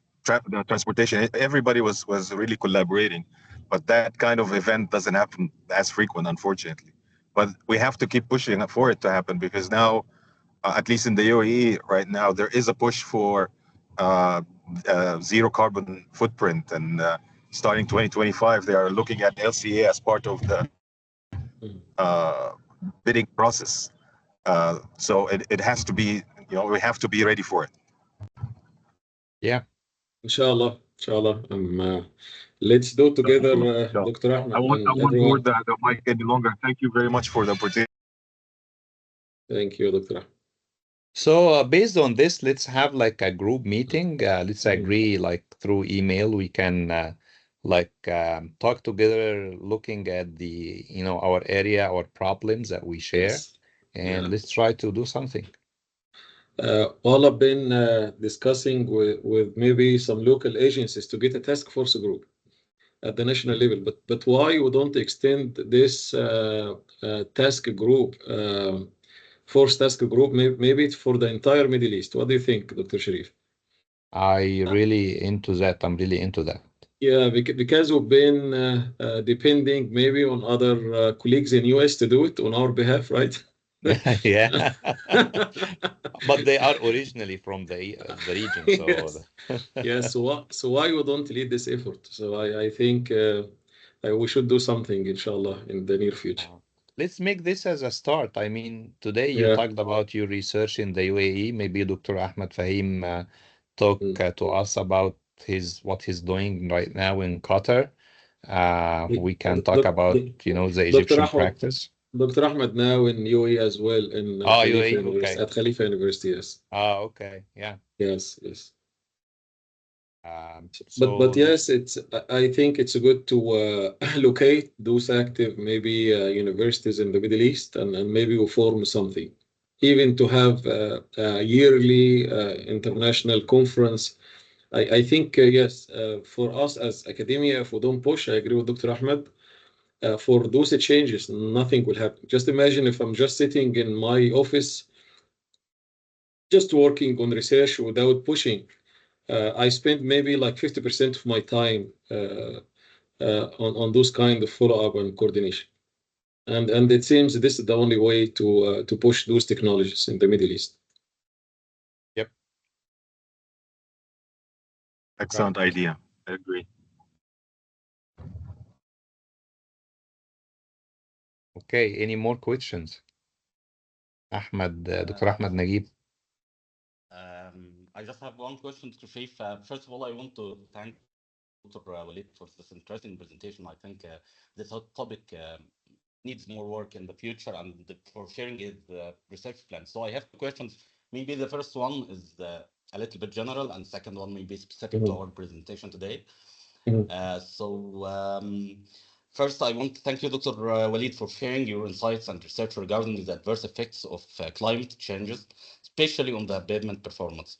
transportation. Everybody was really collaborating, but that kind of event doesn't happen as frequent, unfortunately. But we have to keep pushing for it to happen, because now, at least in the UAE right now, there is a push for zero carbon footprint, and starting 2025, they are looking at LCA as part of the bidding process. So it has to be, we have to be ready for it. Yeah. Inshallah. Let's do together, Dr. Ahmed. I won't hold the mic any longer. Thank you very much for the opportunity. Thank you, Dr. Ahmed. So based on this, let's have like a group meeting. Let's agree like through email. We can talk together, looking at the our area, our problems that we share, and let's try to do something. All I've been discussing with maybe some local agencies to get a task force group at the national level, but why we don't extend this task group force task group, maybe it's for the entire Middle East. What do you think, Dr. Sharif? I really into that. I'm really into that. Yeah, because we've been depending maybe on other colleagues in US to do it on our behalf, right? Yeah. But they are originally from the region, so Yes. Yes. So why we don't lead this effort? So I think we should do something, inshallah, in the near future. let's make this as a start. I mean, today you Yeah. talked about your research in the UAE. Maybe Dr. Ahmed Fahim talk to us about what he's doing right now in Qatar. We can talk about, the Egyptian practice. Dr. Ahmed now in UAE as well in Khalifa UAE, University, okay. at Khalifa University, yes. Okay, yeah. Yes, yes. So But yes, I think it's good to locate those active maybe universities in the Middle East and maybe we form something. Even to have a yearly international conference. I think, yes, for us as academia, if we don't push, I agree with Dr. Ahmed, for those changes, nothing will happen. Just imagine if I'm just sitting in my office, just working on research without pushing. I spend maybe like 50% of my time on those kind of follow-up and coordination. And it seems this is the only way to push those technologies in the Middle East. Yep. Excellent idea. I agree. Okay, any more questions? Ahmed, Dr. Ahmed Naguib. I just have one question to Sharif. First of all, I want to thank Dr. Waleed for this interesting presentation. I think this hot topic needs more work in the future and for sharing his research plan. So I have two questions. Maybe the first one is a little bit general, and second one may be specific to our presentation today. First, I want to thank you, Dr. Waleed, for sharing your insights and research regarding the adverse effects of climate changes, especially on the pavement performance.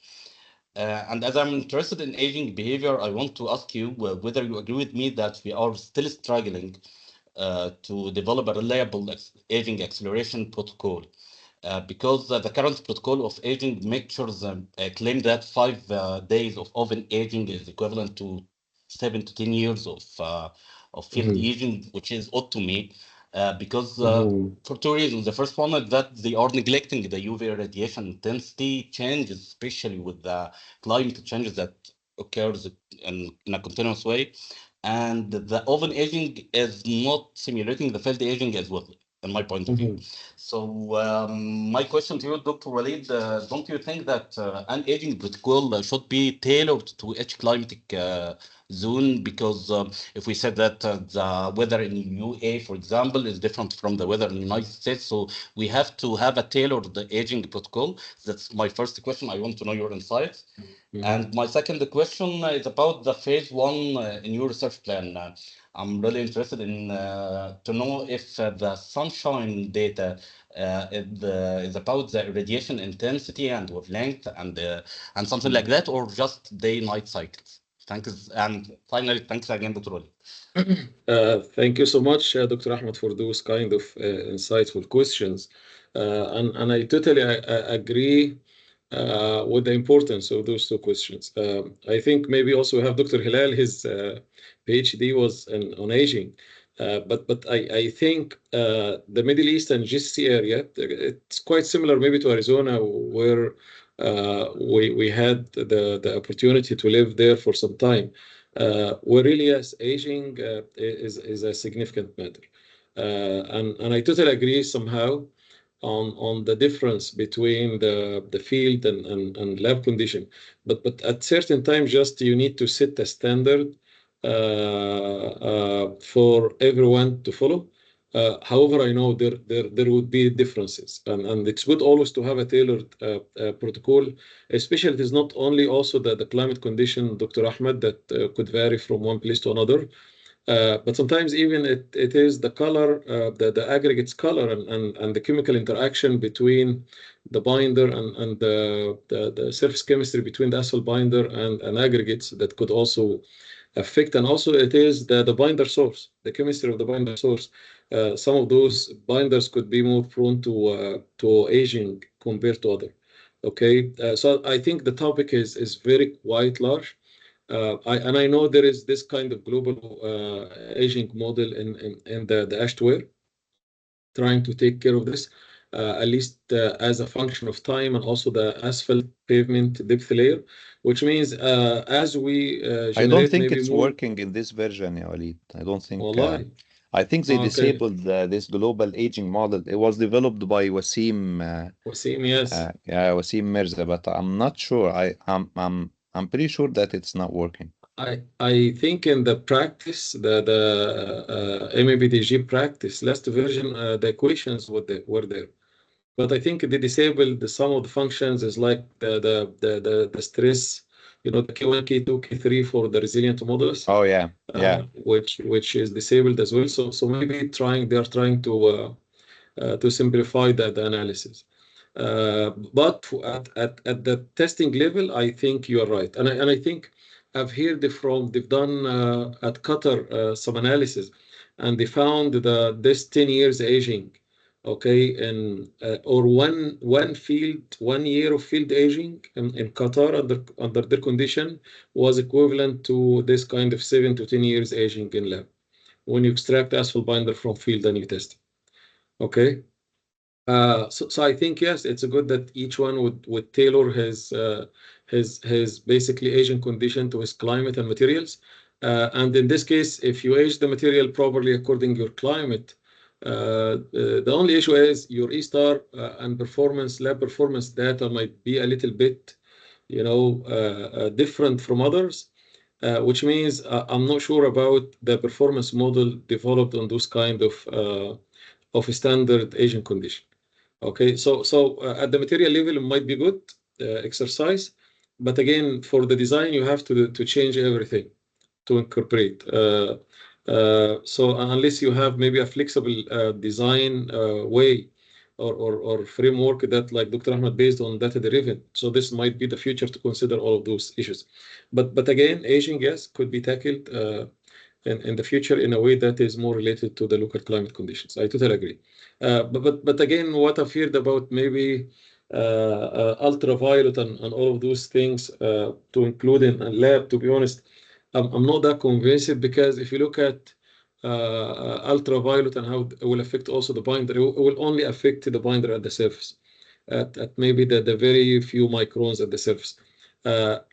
And as I'm interested in aging behavior, I want to ask you whether you agree with me that we are still struggling to develop a reliable aging acceleration protocol. Because the current protocol of aging measures claim that 5 days of oven aging is equivalent to 7 to 10 years of field aging, which is odd to me. Because for two reasons. The first one is that they are neglecting the UV radiation intensity changes, especially with the climate changes that occurs in a continuous way. And the oven aging is not simulating the field aging as well, in my point of view. So my question to you, Dr. Waleed, don't you think that an aging protocol should be tailored to each climatic zone? Because if we said that the weather in UA, for example, is different from the weather in the United States, so we have to have a tailored aging protocol. That's my first question. I want to know your insights. And my second question is about the phase one in your research plan. I'm really interested in to know if the sunshine data is about the radiation intensity and wavelength and something like that, or just day-night cycles. Thanks, and finally, thanks again, Dr. Waleed. Thank you so much, Dr. Ahmed, for those kind of insightful questions. And I totally agree with the importance of those two questions. I think maybe also we have Dr. Hilal, his PhD was on aging. But I think the Middle East and GCC area, it's quite similar maybe to Arizona, where we had the opportunity to live there for some time. Where really, yes, aging is a significant matter. And I totally agree somehow on the difference between the field and lab condition. But at certain times, just you need to set a standard for everyone to follow. However, I know there would be differences, and it's good always to have a tailored protocol, especially it is not only also the climate condition, Dr. Ahmed, that could vary from one place to another. But sometimes even it is the color, the aggregates color and the chemical interaction between the binder and the surface chemistry between the asphalt binder and aggregates that could also affect, and also it is the binder source, the chemistry of the binder source. Some of those binders could be more prone to aging compared to other. Okay, so I think the topic is very quite large. I know there is this kind of global aging model in the ashtware, trying to take care of this, at least as a function of time, and also the asphalt pavement depth layer, which means as we I don't generate think maybe it's more. working in this version, ya Waleed. I don't think. Wallahi. I think they Okay. disabled this global aging model. It was developed by Wasim. Wasim, yes. Yeah, Wasim Mirza, but I'm not sure. I'm pretty sure that it's not working. I think in the practice, the MABDG practice, last version, the equations were there. But I think they disabled some of the functions is like the stress, the K1, K2, K3 for the resilient modulus. Oh yeah, yeah. Which is disabled as well. So maybe they are trying to simplify the analysis. But at the testing level, I think you are right, and I think I've heard they've done at Qatar some analysis, and they found this 10 years aging, okay, and or one year of field aging in Qatar under their condition was equivalent to this kind of 7 to 10 years aging in lab when you extract asphalt binder from field and you test it. Okay. So I think yes, it's good that each one would tailor his basically aging condition to his climate and materials. And in this case, if you age the material properly according to your climate, the only issue is your E-star and lab performance data might be a little bit, different from others. Which means I'm not sure about the performance model developed on those kind of a standard aging condition. Okay, so at the material level, it might be good exercise, but again, for the design, you have to change everything to incorporate. So unless you have maybe a flexible design way or framework that, like Dr. Ahmed, based on data driven, so this might be the future to consider all of those issues. But again, aging, yes, could be tackled in the future in a way that is more related to the local climate conditions. I totally agree. But again, what I've heard about maybe ultraviolet and all of those things to include in a lab, to be honest, I'm not that convinced, because if you look at ultraviolet and how it will affect also the binder, it will only affect the binder at the surface, at maybe the very few microns at the surface.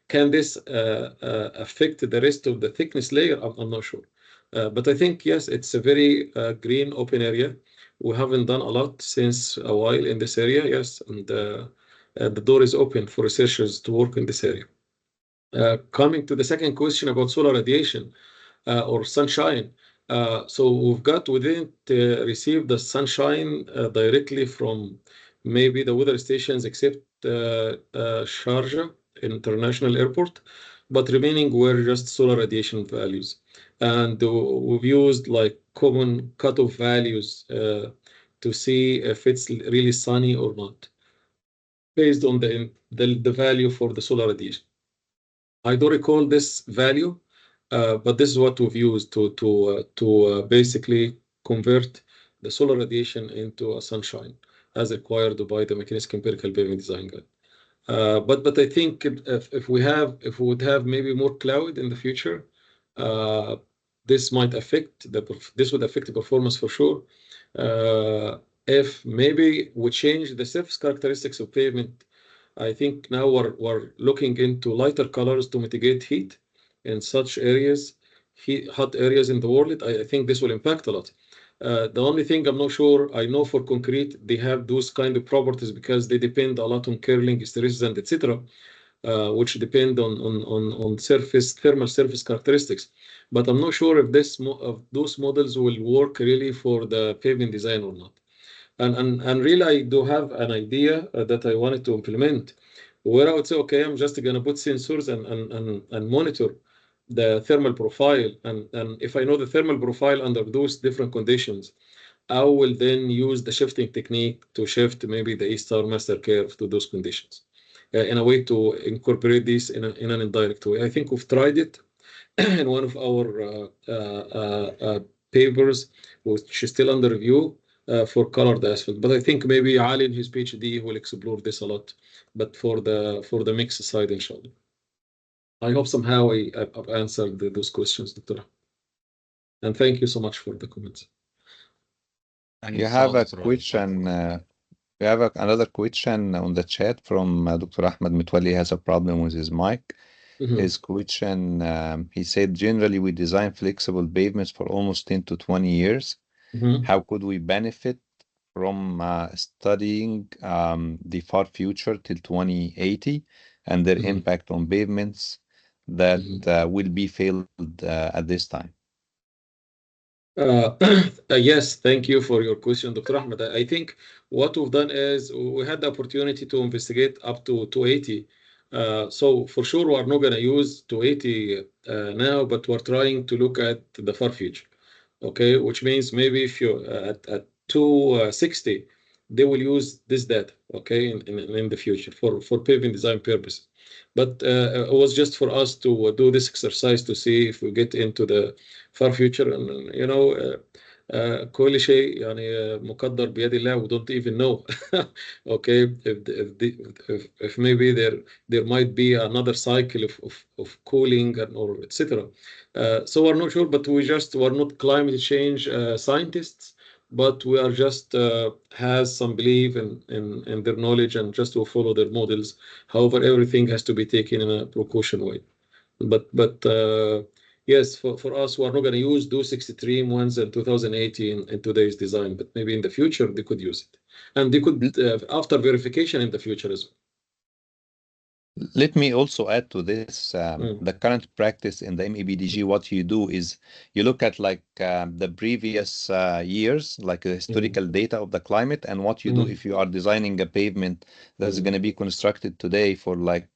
Can this affect the rest of the thickness layer? I'm not sure. But I think, yes, it's a very green open area. We haven't done a lot since a while in this area, yes, and the door is open for researchers to work in this area. Coming to the second question about solar radiation or sunshine. So we didn't receive the sunshine directly from maybe the weather stations except Sharjah International Airport, but remaining were just solar radiation values. And we've used like common cutoff values to see if it's really sunny or not, based on the value for the solar radiation. I don't recall this value, but this is what we've used to basically convert the solar radiation into a sunshine as required by the mechanistic empirical pavement design guide. But I think if we would have maybe more cloud in the future, this would affect the performance for sure. If maybe we change the surface characteristics of pavement, I think now we're looking into lighter colors to mitigate heat in such areas, hot areas in the world. I think this will impact a lot. The only thing I'm not sure, I know for concrete, they have those kind of properties because they depend a lot on curling, hysteresis, and etc., which depend on thermal surface characteristics. But I'm not sure if those models will work really for the pavement design or not. And really, I do have an idea that I wanted to implement, where I would say, okay, I'm just going to put sensors and monitor the thermal profile. And if I know the thermal profile under those different conditions, I will then use the shifting technique to shift maybe the E-star master curve to those conditions in a way to incorporate this in an indirect way. I think we've tried it in one of our papers, which is still under review, for colored asphalt. But I think maybe Ali in his PhD will explore this a lot. But for the mix side, inshallah. I hope somehow I've answered those questions, Dr. And thank you so much for the comments. Thanks You a have lot, a Dr. Waleed. question. We have another question on the chat from Dr. Ahmed Mitwali. Has a problem with his mic. His question, he said, generally we design flexible pavements for almost 10 to 20 years. How could we benefit from studying the far future till 2080 and their impact on pavements that will be failed at this time? Yes, thank you for your question, Dr. Ahmed. I think what we've done is we had the opportunity to investigate up to 280. So for sure, we are not going to use 280 now, but we're trying to look at the far future. Okay, which means maybe if you at 260, they will use this data, okay, in the future for paving design purposes. But it was just for us to do this exercise to see if we get into the far future. And you know, كل شيء يعني مقدر بيد الله. We don't even know. Okay, if maybe there might be another cycle of cooling or etc. So we're not sure, but we're not climate change scientists, but we are just has some belief in their knowledge and just to follow their models. However, everything has to be taken in a precaution way. But yes, for us, we're not going to use those extreme ones in 2018 in today's design, but maybe in the future they could use it, and they could after verification in the future as well. Let me also add to this, the current practice in the MEBDG, what you do is you look at like the previous years, like the historical data of the climate, and what you do if you are designing a pavement that's going to be constructed today for like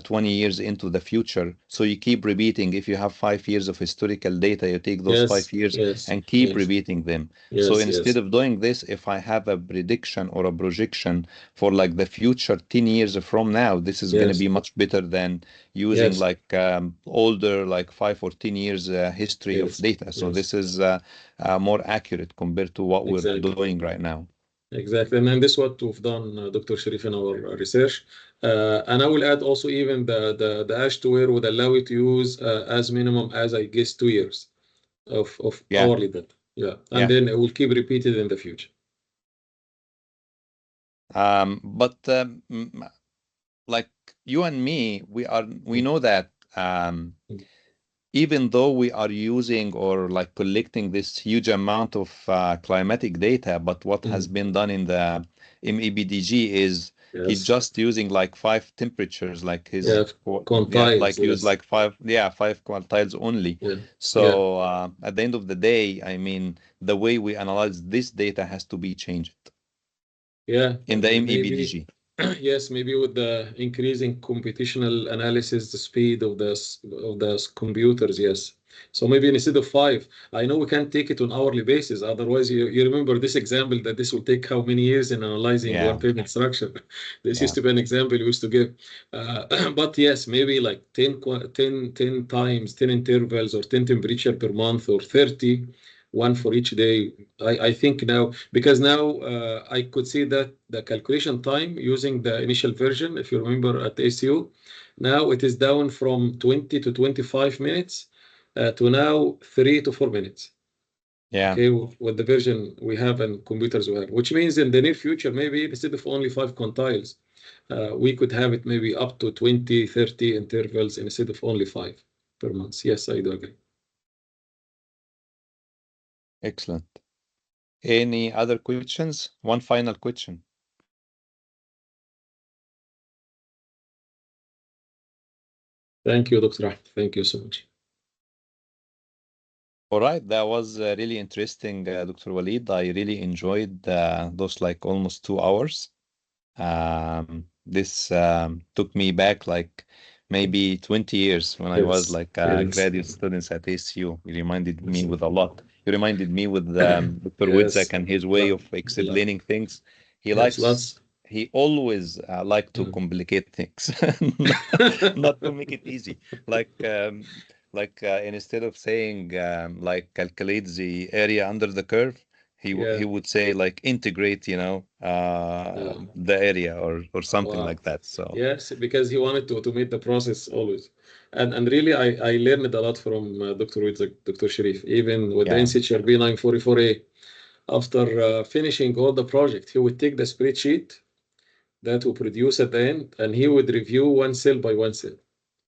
20 years into the future. So you keep repeating. If you have 5 years of historical data, you take those 5 years and keep repeating them. So instead of doing this, if I have a prediction or a projection for like the future 10 years from now, this is going to be much better than using like older, like 5 or 10 years history of data. So this is more accurate compared to what we're doing right now. Exactly, and this is what we've done, Dr. Sharif, in our research. And I will add also even the ash to where would allow you to use as minimum as I guess 2 years of hourly data. And then it will keep repeated in the future. But like you and me, we know that even though we are using or like collecting this huge amount of climatic data, but what has been done in the MEBDG is he's just using like 5 temperatures, like his quantiles, like use like 5 quantiles only. So at the end of the day, I mean, the way we analyze this data has to be changed. In the MEBDG. Yes, maybe with the increasing computational analysis, the speed of the computers, yes. So maybe instead of 5, I know we can't take it on hourly basis. Otherwise, you remember this example that this will take how many years in analyzing one pavement structure. This used to be an example we used to give. But yes, maybe like 10 times, 10 intervals or 10 temperature per month or 30. One for each day. I think now, because now I could see that the calculation time using the initial version, if you remember at ACU, now it is down from 20 to 25 minutes to now 3 to 4 minutes. Okay, with the version we have and computers we have, which means in the near future, maybe instead of only 5 quantiles, we could have it maybe up to 20, 30 intervals instead of only 5 per month. Yes, I do agree. Excellent. Any other questions? One final question. Thank you, Dr. Ahmed. Thank you so much. All right, that was really interesting, Dr. Waleed. I really enjoyed those like almost 2 hours. This took me back like maybe 20 years when I was like graduate students at ASU. You reminded me with a lot. You reminded me with Dr. Witzak and his way of explaining things. He always liked to complicate things, not to make it easy. like instead of saying like calculate the area under the curve, he would say like integrate, you know, the area or something Wow. like that. So Yes, because he wanted to automate the process always. And really, I learned a lot from Dr. Waleed, Dr. Sharif, even with the yeah, NCHRB 944A. After finishing all the project, he would take the spreadsheet that will produce at the end, and he would review one cell by one cell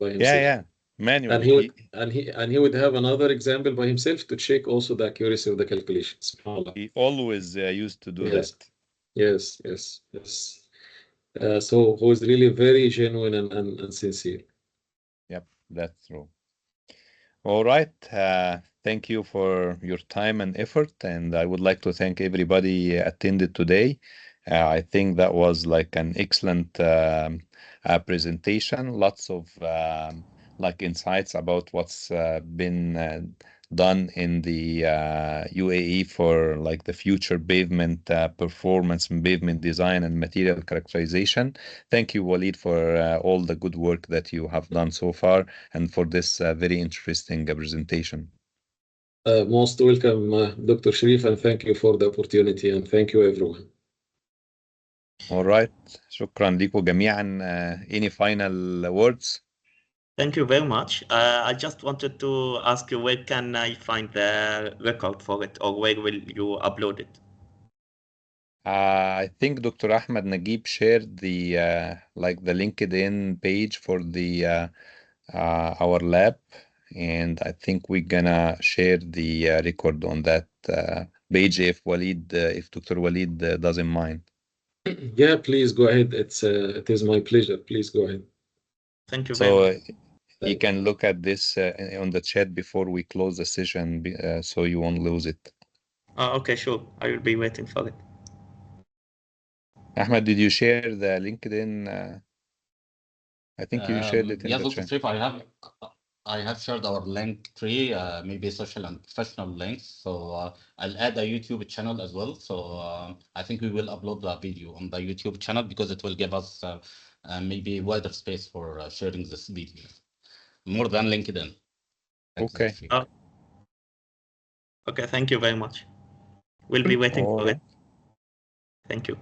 by himself. yeah, And manually. he would have another example by himself to check also the accuracy of the calculations. He always used to do Yes, that. yes. So he was really very genuine and sincere. Yep, that's true. All right. Thank you for your time and effort, and I would like to thank everybody attended today. I think that was like an excellent presentation. Lots of like insights about what's been done in the UAE for like the future pavement performance and pavement design and material characterization. Thank you, Waleed, for all the good work that you have done so far and for this very interesting presentation. Most welcome, Dr. Sharif, and thank you for the opportunity, and thank you, everyone. All right. شكرا لكم جميعا. Any final words? Thank you very much. I just wanted to ask you, where can I find the record for it, or where will you upload it? I think Dr. Ahmed Naguib shared the like the LinkedIn page for the our lab, and I think we're gonna share the record on that page if Waleed, if Dr. Waleed doesn't mind. Yeah, please go ahead. It is my pleasure. Please go ahead. Thank you very much. You can look at this on the chat before we close the session, so you won't lose it. Okay, sure. I will be waiting for it. Ahmed, did you share the LinkedIn? I think you shared it in yes, the Dr. chat. Sharif, I have shared our link tree, maybe social and professional links. So I'll add a YouTube channel as well. So I think we will upload the video on the YouTube channel because it will give us maybe wider space for sharing this video, more than LinkedIn. Okay. Okay, thank you very much. We'll be waiting for it. Thank you.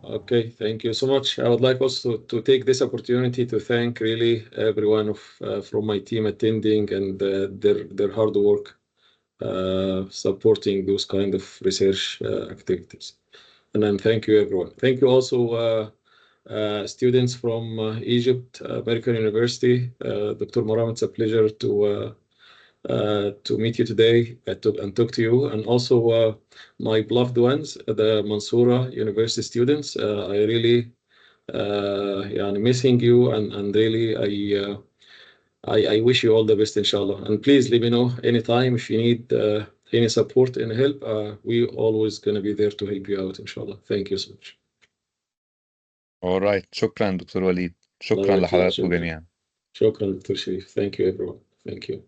Okay, thank you so much. I would like also to take this opportunity to thank really everyone from my team attending and their hard work supporting those kind of research activities. And then thank you, everyone. Thank you also students from Egypt, American University. Dr. Moram, it's a pleasure to meet you today and talk to you. And also my beloved ones, the Mansoura University students. I really missing you and really I wish you all the best, inshallah. And please let me know anytime if you need any support and help. We always gonna be there to help you out, inshallah. Thank you so much. All right. شكرا دكتور وليد. شكرا لحضراتكم جميعا. شكرا دكتور شريف. Thank you everyone. Thank you.